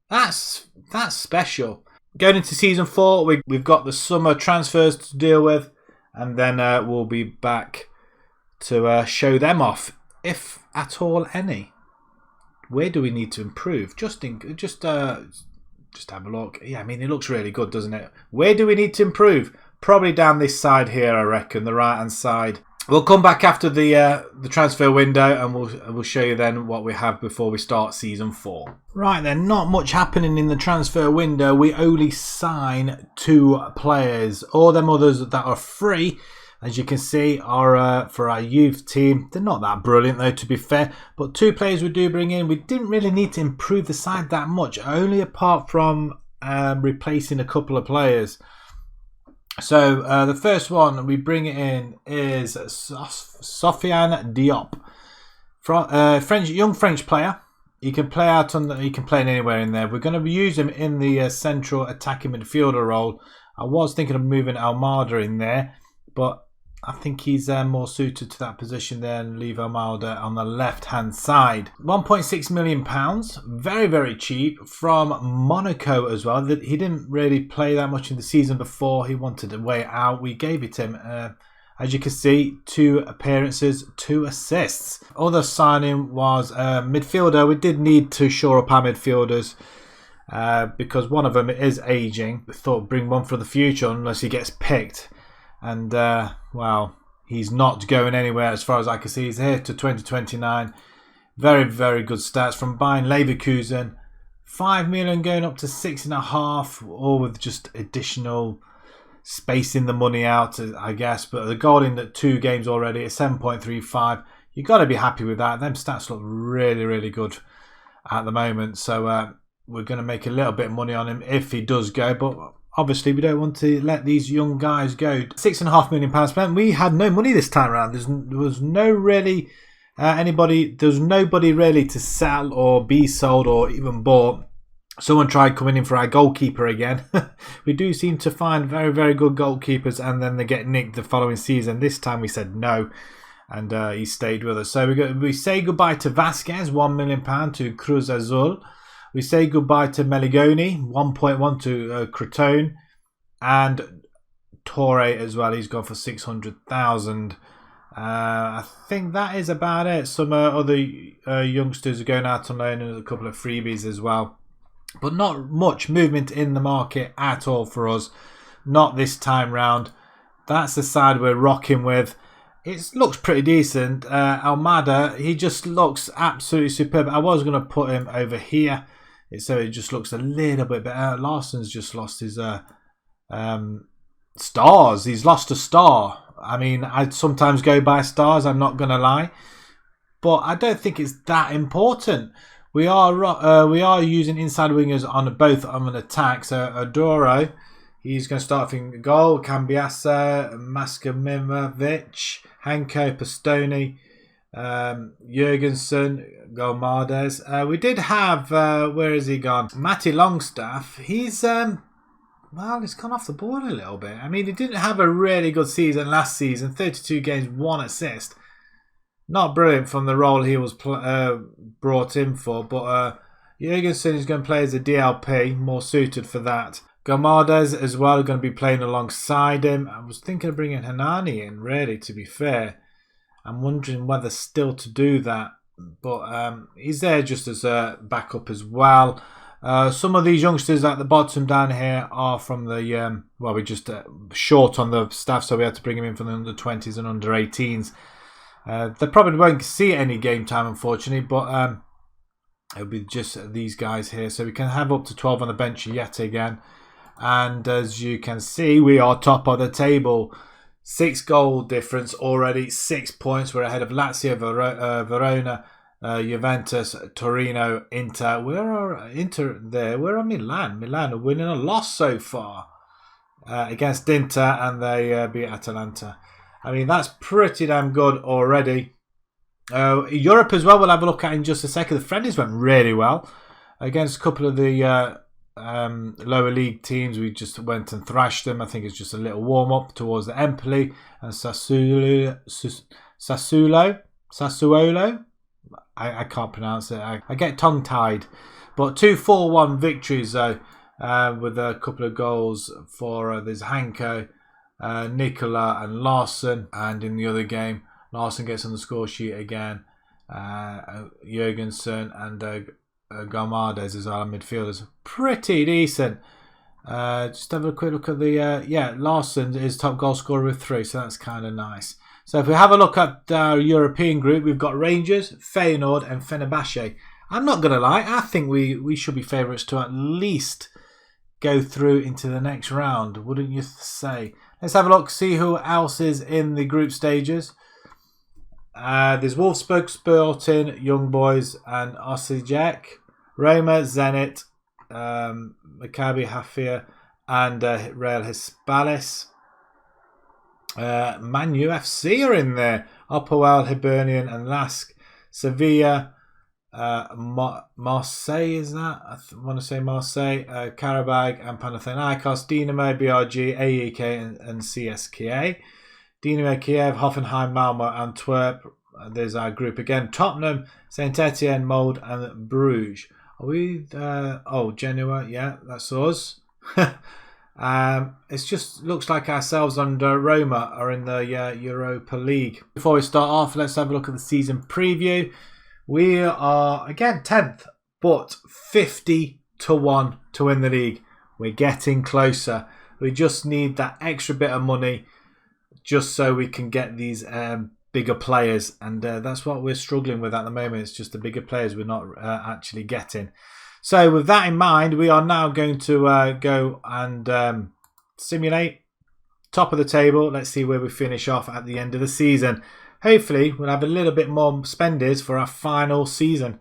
That's special. Going into season 4, we've got the summer transfers to deal with, and then we'll be back to show them off, if at all any. Where do we need to improve? Just have a look. Yeah, I mean, it looks really good, doesn't it? Where do we need to improve? Probably down this side here, I reckon, the right-hand side. We'll come back after the transfer window, and we'll show you then what we have before we start season 4. Right then, not much happening in the transfer window. We only sign 2 players. All them others that are free, as you can see, are for our youth team. They're not that brilliant though, to be fair. But 2 players we do bring in. We didn't really need to improve the side that much, only apart from replacing a couple of players. So the first one we bring in is Sofiane Diop, young French player. He can play he can play anywhere in there. We're going to use him in the central attacking midfielder role. I was thinking of moving Almada in there, but I think he's more suited to that position there, and leave Almada on the left-hand side. £1.6 million, very, very cheap, from Monaco as well. He didn't really play that much in the season before. He wanted to wait out. We gave it him. As you can see, 2 appearances, 2 assists. Other signing was midfielder. We did need to shore up our midfielders because one of them is ageing. We thought bring one for the future unless he gets picked. And, well, he's not going anywhere as far as I can see. He's here to 2029. Very, very good stats from Bayern Leverkusen. 5 million going up to 6.5, all with just additional spacing the money out, I guess. But the goal in the 2 games already at 7.35. You've got to be happy with that. Them stats look really, really good at the moment. So we're going to make a little bit of money on him if he does go. But obviously, we don't want to let these young guys go. £6.5 million spent. We had no money this time around. There was no really There's nobody really to sell or be sold or even bought. Someone tried coming in for our goalkeeper again. We do seem to find very, very good goalkeepers, and then they get nicked the following season. This time we said no, and he stayed with us. So we say goodbye to Vasquez, £1 million to Cruz Azul. We say goodbye to Meligoni, 1.1 to Crotone, and Torre as well. He's gone for 600,000. I think that is about it. Some other youngsters are going out on loan, and a couple of freebies as well. But not much movement in the market at all for us. Not this time round. That's the side we're rocking with. It looks pretty decent. Almada, he just looks absolutely superb. I was going to put him over here, so it just looks a little bit better. Larsson's just lost his stars. He's lost a star. I mean, I'd sometimes go by stars, I'm not going to lie. But I don't think it's that important. We are using inside wingers on both on an attack. So Adoro, he's going to start thinking goal. Cambiasa, Maskimimovic, Hanko, Pastoni, Jurgensen, Golmades. We did have, where has he gone? Matty Longstaff. He's, well, he's gone off the board a little bit. I mean, he didn't have a really good season last season. 32 games, 1 assist. Not brilliant from the role he was brought in for. But Jurgensen is going to play as a DLP, more suited for that. Golmades as well are going to be playing alongside him. I was thinking of bringing Hanani in, really, to be fair. I'm wondering whether still to do that. But he's there just as a backup as well. Some of these youngsters at the bottom down here are from the, well, we're just short on the staff, so we had to bring him in from the under-20s and under-18s. They probably won't see any game time, unfortunately, but it'll be just these guys here. So we can have up to 12 on the bench yet again. And as you can see, we are top of the table. 6 goal difference already, 6 points. We're ahead of Lazio, Verona, Juventus, Torino, Inter. Where are Inter there? Where are Milan? Milan are winning a loss so far against Inter, and they beat Atalanta. I mean, that's pretty damn good already. Europe as well, we'll have a look at in just a second. The friendlies went really well against a couple of the lower league teams. We just went and thrashed them. I think it's just a little warm-up towards the Empoli and Sassuolo. I can't pronounce it. I get tongue-tied. But 2-4-1 victories, though, with a couple of goals for there's Hanko, Nicola and Larson. And in the other game, Larson gets on the score sheet again. Jurgensen and Garmades as our midfielders. Pretty decent. Just have a quick look at the... Larson is top goal scorer with 3, so that's kind of nice. So if we have a look at our European group, we've got Rangers, Feyenoord and Fenerbahce. I'm not going to lie, I think we should be favourites to at least go through into the next round, wouldn't you say? Let's have a look, see who else is in the group stages. There's Wolfsburg, Sporting, Young Boys and Osijek, Roma, Zenit, Maccabi Haifa and Real Hispales. Man UFC are in there. Opawel, Hibernian and Lask. Sevilla, Marseille is that? I want to say Marseille. Karabag and Panathinaikos. Dinamo, BRG, AEK and CSKA. Dinamo Kiev, Hoffenheim, Malmo, Antwerp. There's our group again. Tottenham, Saint Etienne, Molde and Bruges. Are we... Genoa. Yeah, that's us. It just looks like ourselves and Roma are in the Europa League. Before we start off, let's have a look at the season preview. We are, again, 10th, but 50-1 to win the league. We're getting closer. We just need that extra bit of money just so we can get these bigger players. And that's what we're struggling with at the moment. It's just the bigger players we're not actually getting. So with that in mind, we are now going to go and simulate top of the table. Let's see where we finish off at the end of the season. Hopefully, we'll have a little bit more spenders for our final season.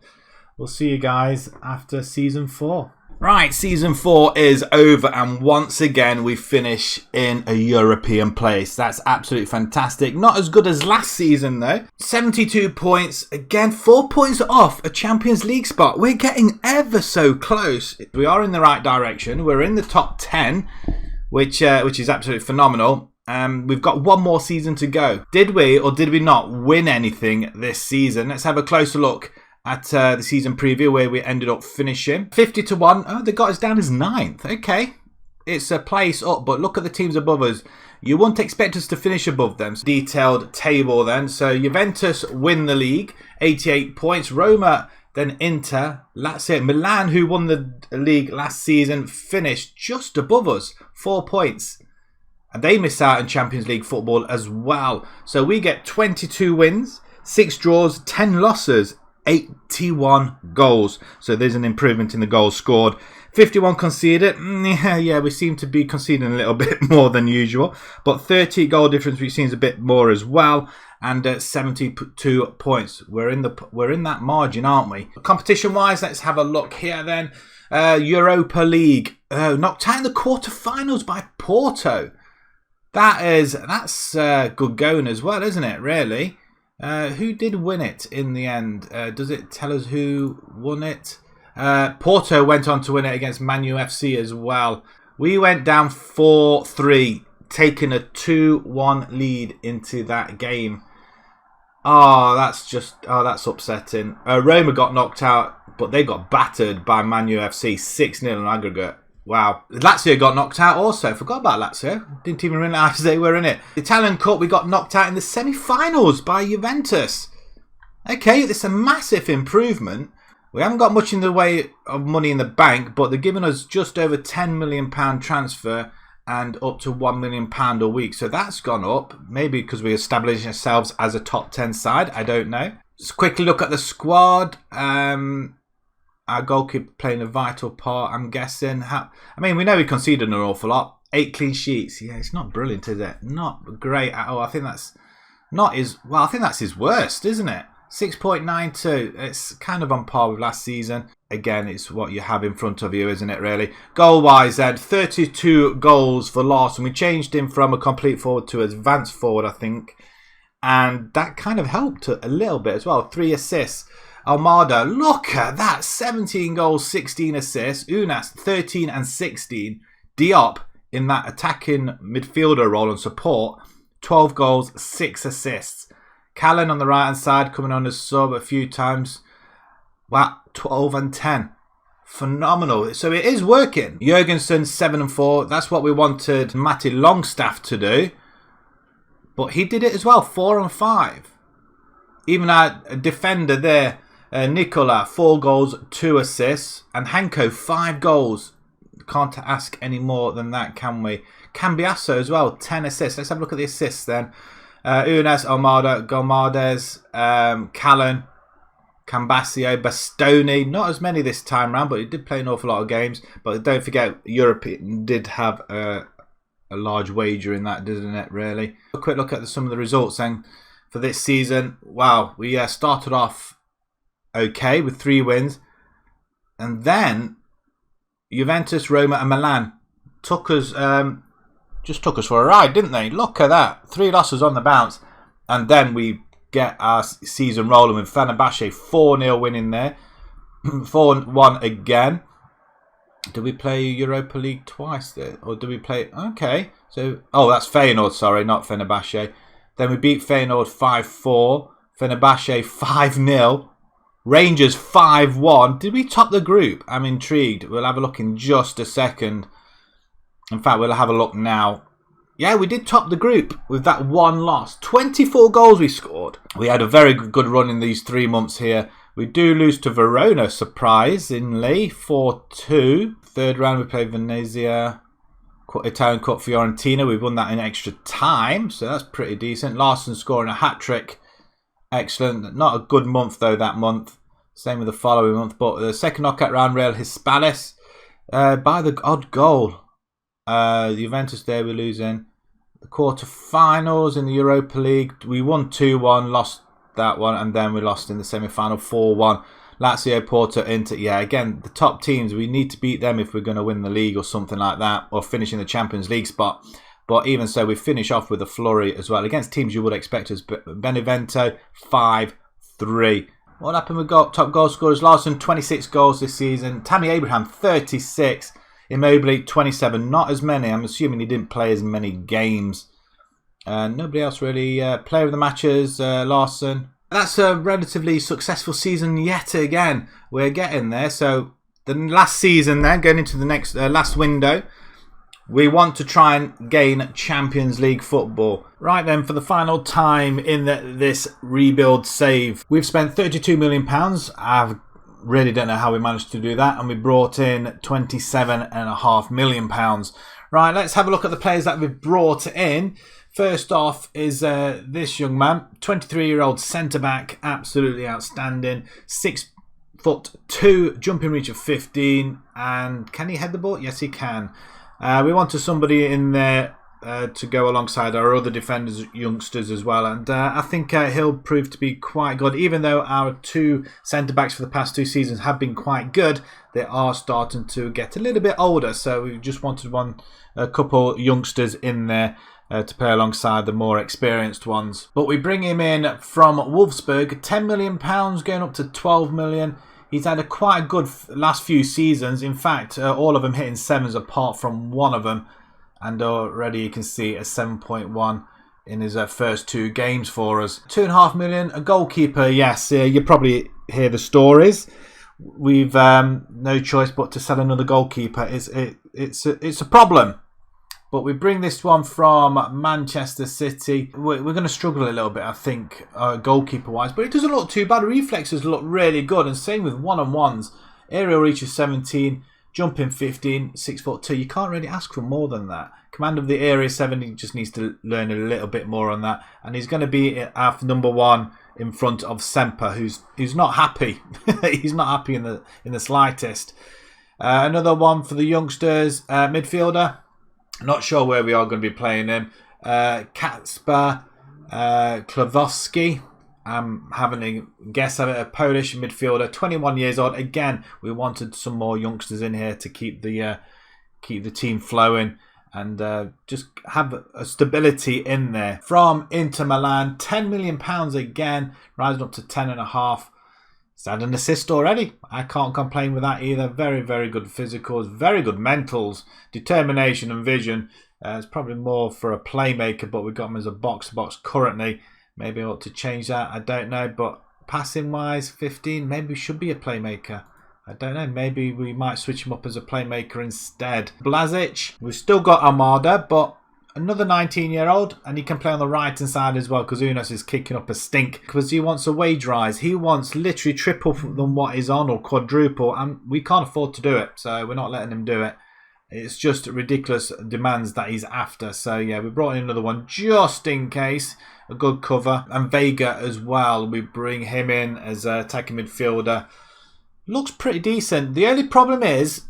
We'll see you guys after Season 4. Right, Season 4 is over and once again we finish in a European place. That's absolutely fantastic. Not as good as last season though. 72 points. Again, 4 points off a Champions League spot. We're getting ever so close. We are in the right direction. We're in the top 10, which is absolutely phenomenal. We've got one more season to go. Did we or did we not win anything this season? Let's have a closer look at the season preview where we ended up finishing. 50-1. Oh, they got us down as 9th. Okay. It's a place up, but look at the teams above us. You wouldn't expect us to finish above them. Detailed table then. So Juventus win the league. 88 points. Roma, then Inter. Lazio, Milan, who won the league last season, finished just above us. 4 points. And they miss out in Champions League football as well. So we get 22 wins, 6 draws, 10 losses, 81 goals. So there's an improvement in the goals scored. 51 conceded. Yeah, we seem to be conceding a little bit more than usual. But 30 goal difference, which seems a bit more as well. And 72 points. We're in that margin, aren't we? Competition-wise, let's have a look here then. Europa League. Knocked out in the quarterfinals by Porto. That's good going as well, isn't it, really? Who did win it in the end? Does it tell us who won it? Porto went on to win it against Man UFC as well. We went down 4-3, taking a 2-1 lead into that game. That's upsetting. Roma got knocked out, but they got battered by Man UFC 6-0 in aggregate. Wow. Lazio got knocked out also. Forgot about Lazio. Didn't even realise they were in it. The Italian Cup, we got knocked out in the semi-finals by Juventus. Okay, it's a massive improvement. We haven't got much in the way of money in the bank, but they're giving us just over £10 million transfer and up to £1 million a week. So that's gone up. Maybe because we established ourselves as a top 10 side. I don't know. Just quickly look at the squad. Our goalkeeper playing a vital part, I'm guessing. We know we conceded an awful lot. 8 clean sheets. Yeah, it's not brilliant, is it? Not great at all. I think that's his worst, isn't it? 6.92. It's kind of on par with last season. Again, it's what you have in front of you, isn't it, really? Goal-wise then, 32 goals for Larson. We changed him from a complete forward to advanced forward, I think. And that kind of helped a little bit as well. 3 assists. Almada, look at that. 17 goals, 16 assists. Unas, 13 and 16. Diop, in that attacking midfielder role and support, 12 goals, 6 assists. Callan on the right-hand side, coming on as sub a few times. Wow, 12 and 10. Phenomenal. So it is working. Jurgensen, 7 and 4. That's what we wanted Matty Longstaff to do. But he did it as well, 4 and 5. Even our defender there, Nicola, 4 goals, 2 assists. And Hanko, 5 goals. Can't ask any more than that, can we? Cambiasso as well, 10 assists. Let's have a look at the assists then. Unas, Almada, Gomades, Callan, Cambassio, Bastoni. Not as many this time round, but he did play an awful lot of games. But don't forget, Europe did have a large wager in that, didn't it, really? A quick look at some of the results then for this season. Wow, we started off okay with 3 wins. And then Juventus, Roma and Milan just took us for a ride, didn't they? Look at that. 3 losses on the bounce. And then we get our season rolling with Fenerbahce 4-0 winning there. 4-1 again. Did we play Europa League twice there? Or did we play... Okay. So, that's Feyenoord, sorry, not Fenerbahce. Then we beat Feyenoord 5-4. Fenerbahce 5-0. Rangers 5-1. Did we top the group? I'm intrigued. We'll have a look in just a second. In fact, we'll have a look now. Yeah, we did top the group with that 1 loss. 24 goals we scored. We had a very good run in these 3 months here. We do lose to Verona, surprisingly, 4-2. Third round, we played Venezia, Italian Cup, Fiorentina. We won that in extra time, so that's pretty decent. Larson scoring a hat-trick. Excellent. Not a good month, though, that month. Same with the following month. But the second knockout round, Real Hispalis, by the odd goal. Juventus there, we're losing. The quarter-finals in the Europa League, we won 2-1, lost that one, and then we lost in the semi-final 4-1. Lazio, Porto, Inter. Yeah, again, the top teams, we need to beat them if we're going to win the league or something like that, or finish in the Champions League spot. But even so, we finish off with a flurry as well against teams you would expect us. Benevento 5-3. What happened with top goal scorers? Larson, 26 goals this season. Tammy Abraham, 36. Immobile, 27. Not as many. I'm assuming he didn't play as many games. Nobody else really. Player of the matches, Larson. That's a relatively successful season yet again. We're getting there. So the last season then, going into the next last window, we want to try and gain Champions League football. Right then, for the final time in this rebuild save, we've spent £32 million. I really don't know how we managed to do that. And we brought in £27.5 million. Right, let's have a look at the players that we've brought in. First off is this young man, 23-year-old centre-back, absolutely outstanding. 6'2", jumping reach of 15. And can he head the ball? Yes, he can. We wanted somebody in there to go alongside our other defenders, youngsters as well. And I think he'll prove to be quite good. Even though our 2 centre-backs for the past 2 seasons have been quite good, they are starting to get a little bit older. So we just wanted a couple youngsters in there to play alongside the more experienced ones. But we bring him in from Wolfsburg, £10 million going up to £12 million. He's had a quite good last few seasons. In fact, all of them hitting 7s apart from one of them. And already you can see a 7.1 in his first 2 games for us. £2.5 million, a goalkeeper. Yes, you probably hear the stories. We've no choice but to sell another goalkeeper. It's a problem. But we bring this one from Manchester City. We're going to struggle a little bit, I think, goalkeeper-wise. But it doesn't look too bad. Reflexes look really good. And same with one-on-ones. Aerial reach of 17. Jumping 15. 6'2". You can't really ask for more than that. Command of the area 7. He just needs to learn a little bit more on that. And he's going to be our number 1 in front of Semper, who's not happy. He's not happy in the slightest. Another one for the youngsters. Midfielder. Not sure where we are going to be playing him. Kacper Klawowski. I'm having a guess of it. A Polish midfielder, 21 years old. Again, we wanted some more youngsters in here to keep the team flowing. and just have a stability in there. From Inter Milan, £10 million again, rising up to 10.5. He's had an assist already. I can't complain with that either. Very, very good physicals, very good mentals, determination and vision. It's probably more for a playmaker, but we've got him as a box-to-box currently. Maybe I ought to change that. I don't know. But passing-wise, 15, maybe we should be a playmaker. I don't know. Maybe we might switch him up as a playmaker instead. Blazic, we've still got Armada, but another 19-year-old, and he can play on the right-hand side as well because Unas is kicking up a stink because he wants a wage rise. He wants literally triple than what he's on or quadruple, and we can't afford to do it, so we're not letting him do it. It's just ridiculous demands that he's after. So, yeah, we brought in another one just in case. A good cover. And Vega as well. We bring him in as an attacking midfielder. Looks pretty decent. The only problem is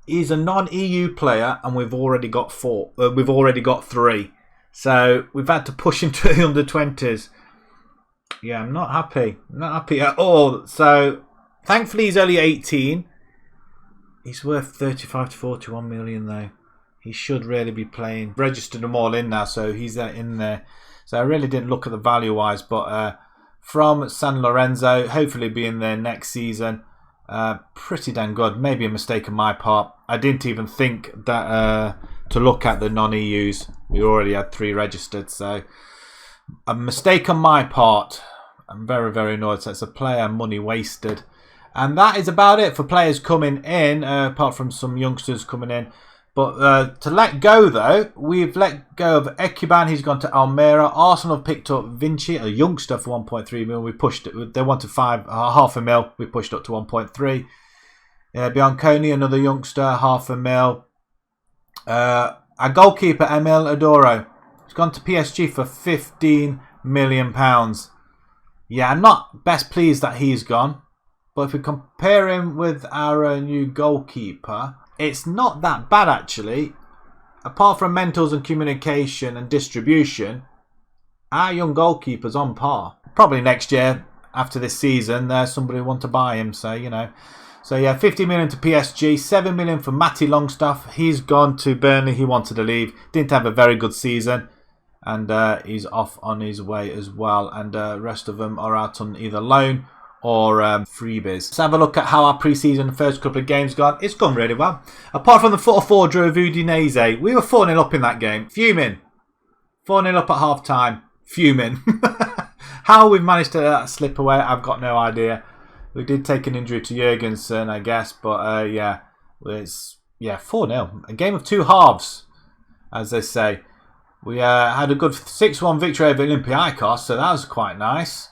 he's a non-EU player and we've already got 4. We've already got 3. So we've had to push him to the under-20s. Yeah, I'm not happy. I'm not happy at all. So thankfully he's only 18. He's worth 35 to 41 million though. He should really be playing. Registered them all in now, so he's in there. So I really didn't look at the value-wise, but from San Lorenzo, hopefully be in there next season. Pretty damn good. Maybe a mistake on my part. I didn't even think that to look at the non-EUs. We already had 3 registered, so a mistake on my part. I'm very, very annoyed. So it's a player money wasted. And that is about it for players coming in, apart from some youngsters coming in. But to let go, though, we've let go of Ekuban. He's gone to Almere. Arsenal have picked up Vinci, a youngster, for 1.3 mil. We pushed it. They wanted half a mil. We pushed up to 1.3. Bianconi, another youngster, half a mil. Our goalkeeper, Emil Adoro, has gone to PSG for £15 million. Yeah, I'm not best pleased that he's gone. But if we compare him with our new goalkeeper, it's not that bad actually. Apart from mentals and communication and distribution, our young goalkeeper's on par. Probably next year, after this season, there's somebody who want to buy him. So, you know. So, yeah, 50 million to PSG, 7 million for Matty Longstaff. He's gone to Burnley. He wanted to leave. Didn't have a very good season. And he's off on his way as well. And the rest of them are out on either loan or freebies. Let's have a look at how our pre-season first couple of games gone. It's gone really well. Apart from the 4-4 draw of Udinese, we were 4-0 up in that game. Fuming. 4-0 up at half-time. Fuming. How we've managed to let that slip away, I've got no idea. We did take an injury to Jurgensen, I guess. But yeah, it's 4-0. A game of 2 halves, as they say. We had a good 6-1 victory over Olympiacos, so that was quite nice.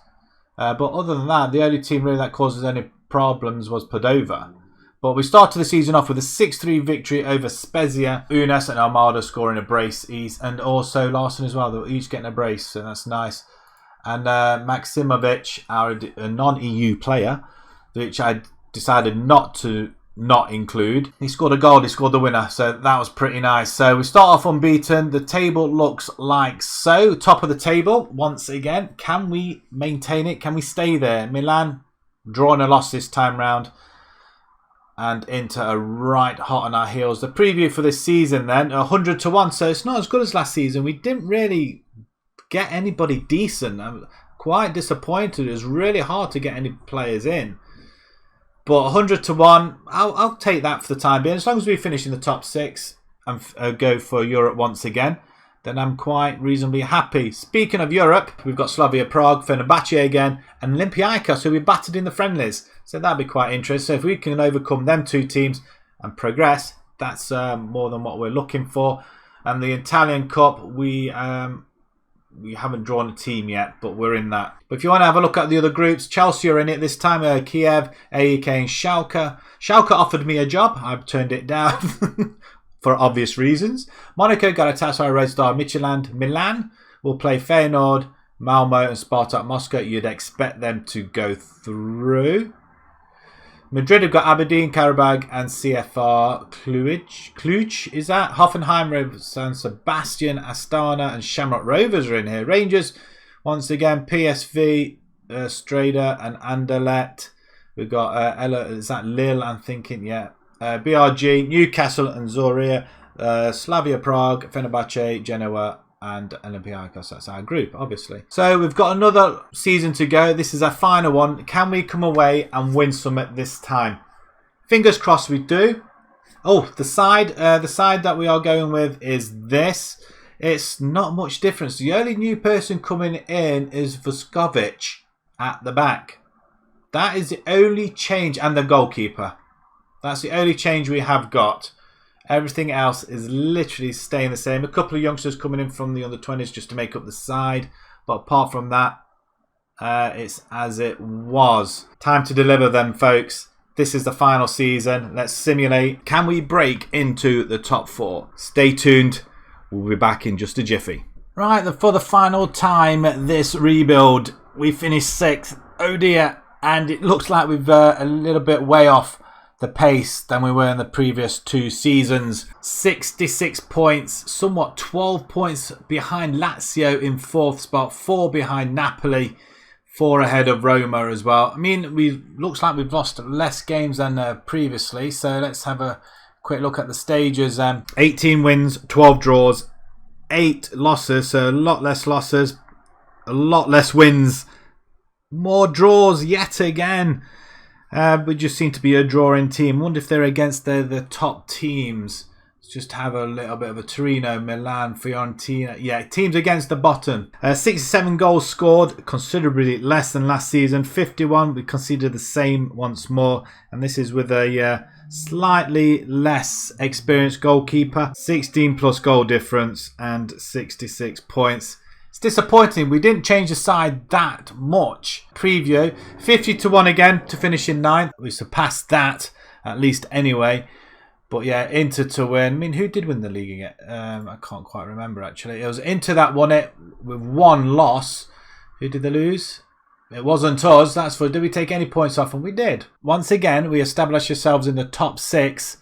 But other than that, the only team really that causes any problems was Padova. But we started the season off with a 6-3 victory over Spezia. Unas and Armada scoring a brace each, and also Larson as well. They were each getting a brace, so that's nice. And Maximovic, our non-EU player, which I decided not to include. He scored a goal, he scored the winner, so that was pretty nice. So we start off unbeaten. The table looks like so. Top of the table, once again. Can we maintain it? Can we stay there? Milan drawing a loss this time round. And Inter are right hot on our heels. The preview for this season then, 100 to 1. So it's not as good as last season. We didn't really get anybody decent. I'm quite disappointed. It was really hard to get any players in. But 100 to 1, I'll take that for the time being. As long as we finish in the top 6 and go for Europe once again, then I'm quite reasonably happy. Speaking of Europe, we've got Slavia Prague, Fenerbahce again, and Olympiacos, who we battered in the friendlies. So that'll be quite interesting. So if we can overcome them 2 teams and progress, that's more than what we're looking for. And the Italian Cup, we haven't drawn a team yet, but we're in that. But if you want to have a look at the other groups, Chelsea are in it this time. Kiev, AEK and Schalke. Schalke offered me a job. I've turned it down for obvious reasons. Monaco, Galatasaray, Red Star, Midtjylland. Milan will play Feyenoord, Malmo and Spartak Moscow. You'd expect them to go through. Madrid have got Aberdeen, Karabag and CFR Cluj, is that? Hoffenheim, San Sebastian, Astana and Shamrock Rovers are in here. Rangers, once again, PSV, Strada and Anderlecht. We've got, is that Lille, I'm thinking, yeah. BRG, Newcastle and Zoria. Slavia Prague, Fenerbahce, Genoa and Olympiacos. That's our group, obviously. So we've got another season to go. This is our final one. Can we come away and win some at this time? Fingers crossed we do. Oh, the side that we are going with is this. It's not much difference. The only new person coming in is Vuskovic at the back. That is the only change, and the goalkeeper. That's the only change we have got. Everything else is literally staying the same. A couple of youngsters coming in from the under-20s just to make up the side. But apart from that, it's as it was. Time to deliver then, folks. This is the final season. Let's simulate. Can we break into the top 4? Stay tuned. We'll be back in just a jiffy. Right, for the final time this rebuild, we finished 6th. Oh dear. And it looks like we've a little bit way off the pace than we were in the previous 2 seasons. 66 points, somewhat 12 points behind Lazio in 4th spot, 4 behind Napoli, 4 ahead of Roma as well. I mean, looks like we've lost less games than previously, so let's have a quick look at the stages. 18 wins, 12 draws, 8 losses, so a lot less losses, a lot less wins, more draws yet again. We just seem to be a drawing team. Wonder if they're against the top teams. Let's just have a little bit of a Torino, Milan, Fiorentina. Yeah, teams against the bottom. 67 goals scored, considerably less than last season. 51, we conceded the same once more. And this is with a slightly less experienced goalkeeper. 16 plus goal difference and 66 points. It's disappointing. We didn't change the side that much. Preview 50-1 again to finish in 9th. We surpassed that at least anyway. But yeah, Inter to win. I mean, who did win the league again? I can't quite remember actually. It was Inter that won it with 1 loss. Who did they lose? It wasn't us. That's for. Did we take any points off? And we did. Once again, we established ourselves in the top 6,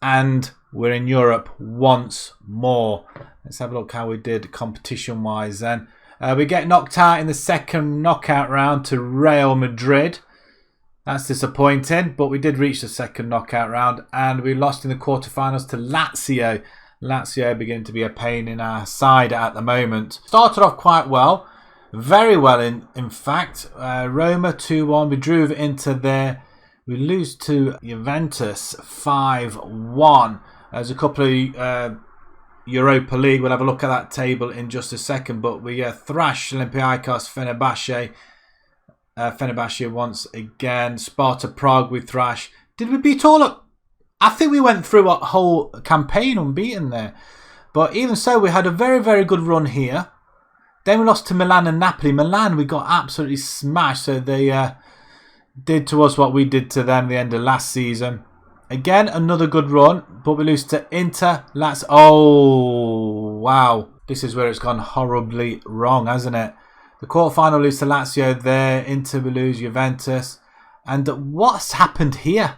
and we're in Europe once more. Let's have a look how we did competition-wise then. We get knocked out in the second knockout round to Real Madrid. That's disappointing, but we did reach the second knockout round, and we lost in the quarterfinals to Lazio. Lazio beginning to be a pain in our side at the moment. Started off quite well. Very well, in fact. Roma 2-1. We drove into there. We lose to Juventus 5-1. There's a couple of Europa League. We'll have a look at that table in just a second. But we thrash Olympiacos, Fenerbahce. Fenerbahce once again. Sparta Prague we thrash. Did we beat all of... I think we went through a whole campaign unbeaten there. But even so, we had a very, very good run here. Then we lost to Milan and Napoli. Milan, we got absolutely smashed. So they did to us what we did to them at the end of last season. Again, another good run. But we lose to Inter. Oh, wow. This is where it's gone horribly wrong, hasn't it? The quarterfinal lose to Lazio there. Inter, we lose Juventus. And what's happened here?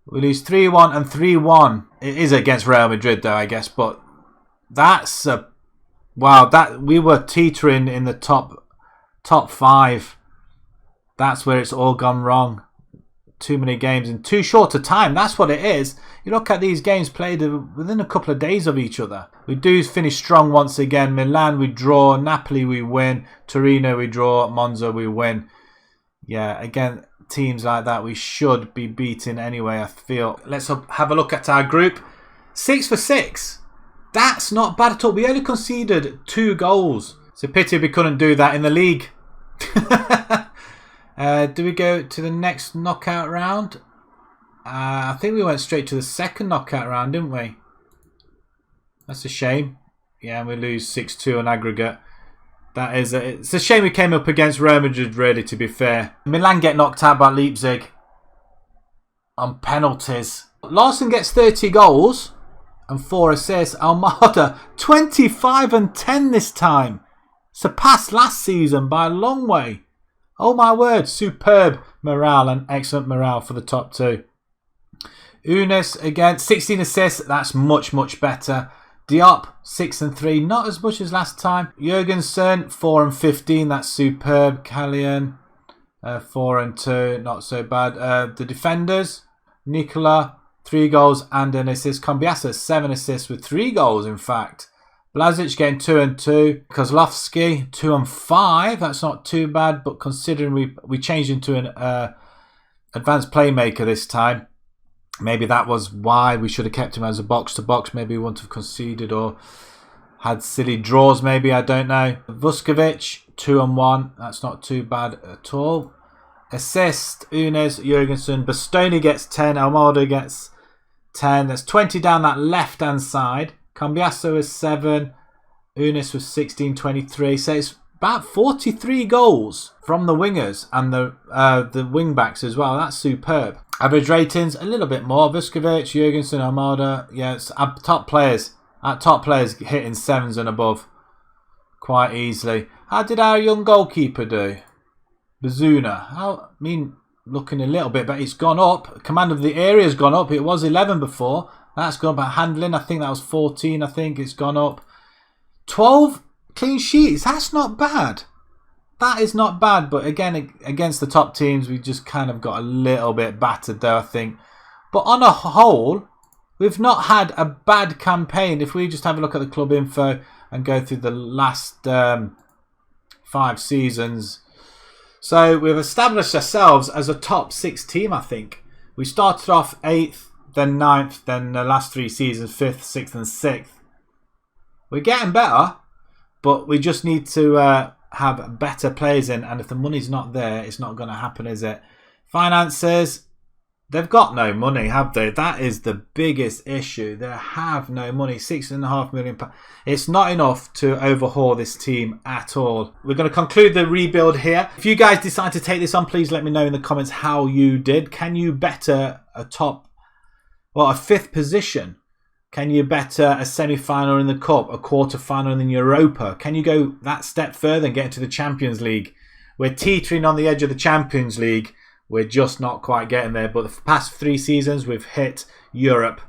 We lose 3-1 and 3-1. It is against Real Madrid though, I guess. But that's a... Wow, that we were teetering in the top 5. That's where it's all gone wrong. Too many games in too short a time. That's what it is. You look at these games played within a couple of days of each other. We do finish strong once again. Milan we draw. Napoli we win. Torino we draw. Monza we win. Yeah, again, teams like that we should be beating anyway, I feel. Let's have a look at our group. 6 for 6. That's not bad at all. We only conceded 2 goals. It's a pity we couldn't do that in the league. Do we go to the next knockout round? I think we went straight to the second knockout round, didn't we? That's a shame. Yeah, and we lose 6-2 on aggregate. That is it's a shame we came up against Real Madrid, really, to be fair. Milan get knocked out by Leipzig on penalties. Larson gets 30 goals and 4 assists. Almada 25 and 10 this time. Surpassed last season by a long way. Oh my word, superb morale and excellent morale for the top 2. Unis again, 16 assists. That's much, much better. Diop 6 and 3, not as much as last time. Jurgensen 4 and 15, that's superb. Callian 4 and 2, not so bad. The defenders, Nicola 3 goals and an assist. Kombiasa, 7 assists with 3 goals, in fact. Blazic getting 2 and 2. Kozlovsky, 2 and 5. That's not too bad, but considering we changed into an advanced playmaker this time, maybe that was why we should have kept him as a box-to-box. Maybe we wouldn't have conceded or had silly draws, maybe. I don't know. Vuskovic, 2 and 1. That's not too bad at all. Assist, Unes, Jurgensen. Bastoni gets 10. Almada gets 10. That's 20 down that left-hand side. Cambiasso was 7. Unis was 16, 23. So it's about 43 goals from the wingers and the wing-backs as well. That's superb. Average ratings, a little bit more. Vuskovic, Jurgensen, Almada. Yeah, it's top players. Top players hitting 7s and above quite easily. How did our young goalkeeper do? Bazuna. Looking a little bit, but it's gone up. Command of the area has gone up. It was 11 before. That's gone up. Handling, I think that was 14. I think it's gone up. 12 clean sheets. That's not bad. That is not bad. But again, against the top teams, we just kind of got a little bit battered there, I think. But on a whole, we've not had a bad campaign. If we just have a look at the club info and go through the last 5 seasons. So we've established ourselves as a top 6 team, I think. We started off 8th, then 9th, then the last 3 seasons, 5th, 6th and 6th. We're getting better, but we just need to have better players in. And if the money's not there, it's not going to happen, is it? Finances. They've got no money, have they? That is the biggest issue. They have no money. £6.5 million. It's not enough to overhaul this team at all. We're going to conclude the rebuild here. If you guys decide to take this on, please let me know in the comments how you did. Can you better a 5th position? Can you better a semi-final in the Cup, a quarter-final in the Europa? Can you go that step further and get into the Champions League? We're teetering on the edge of the Champions League. We're just not quite getting there. But the past 3 seasons, we've hit Europe.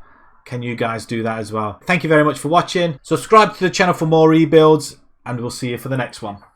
Can you guys do that as well? Thank you very much for watching. Subscribe to the channel for more rebuilds, and we'll see you for the next one.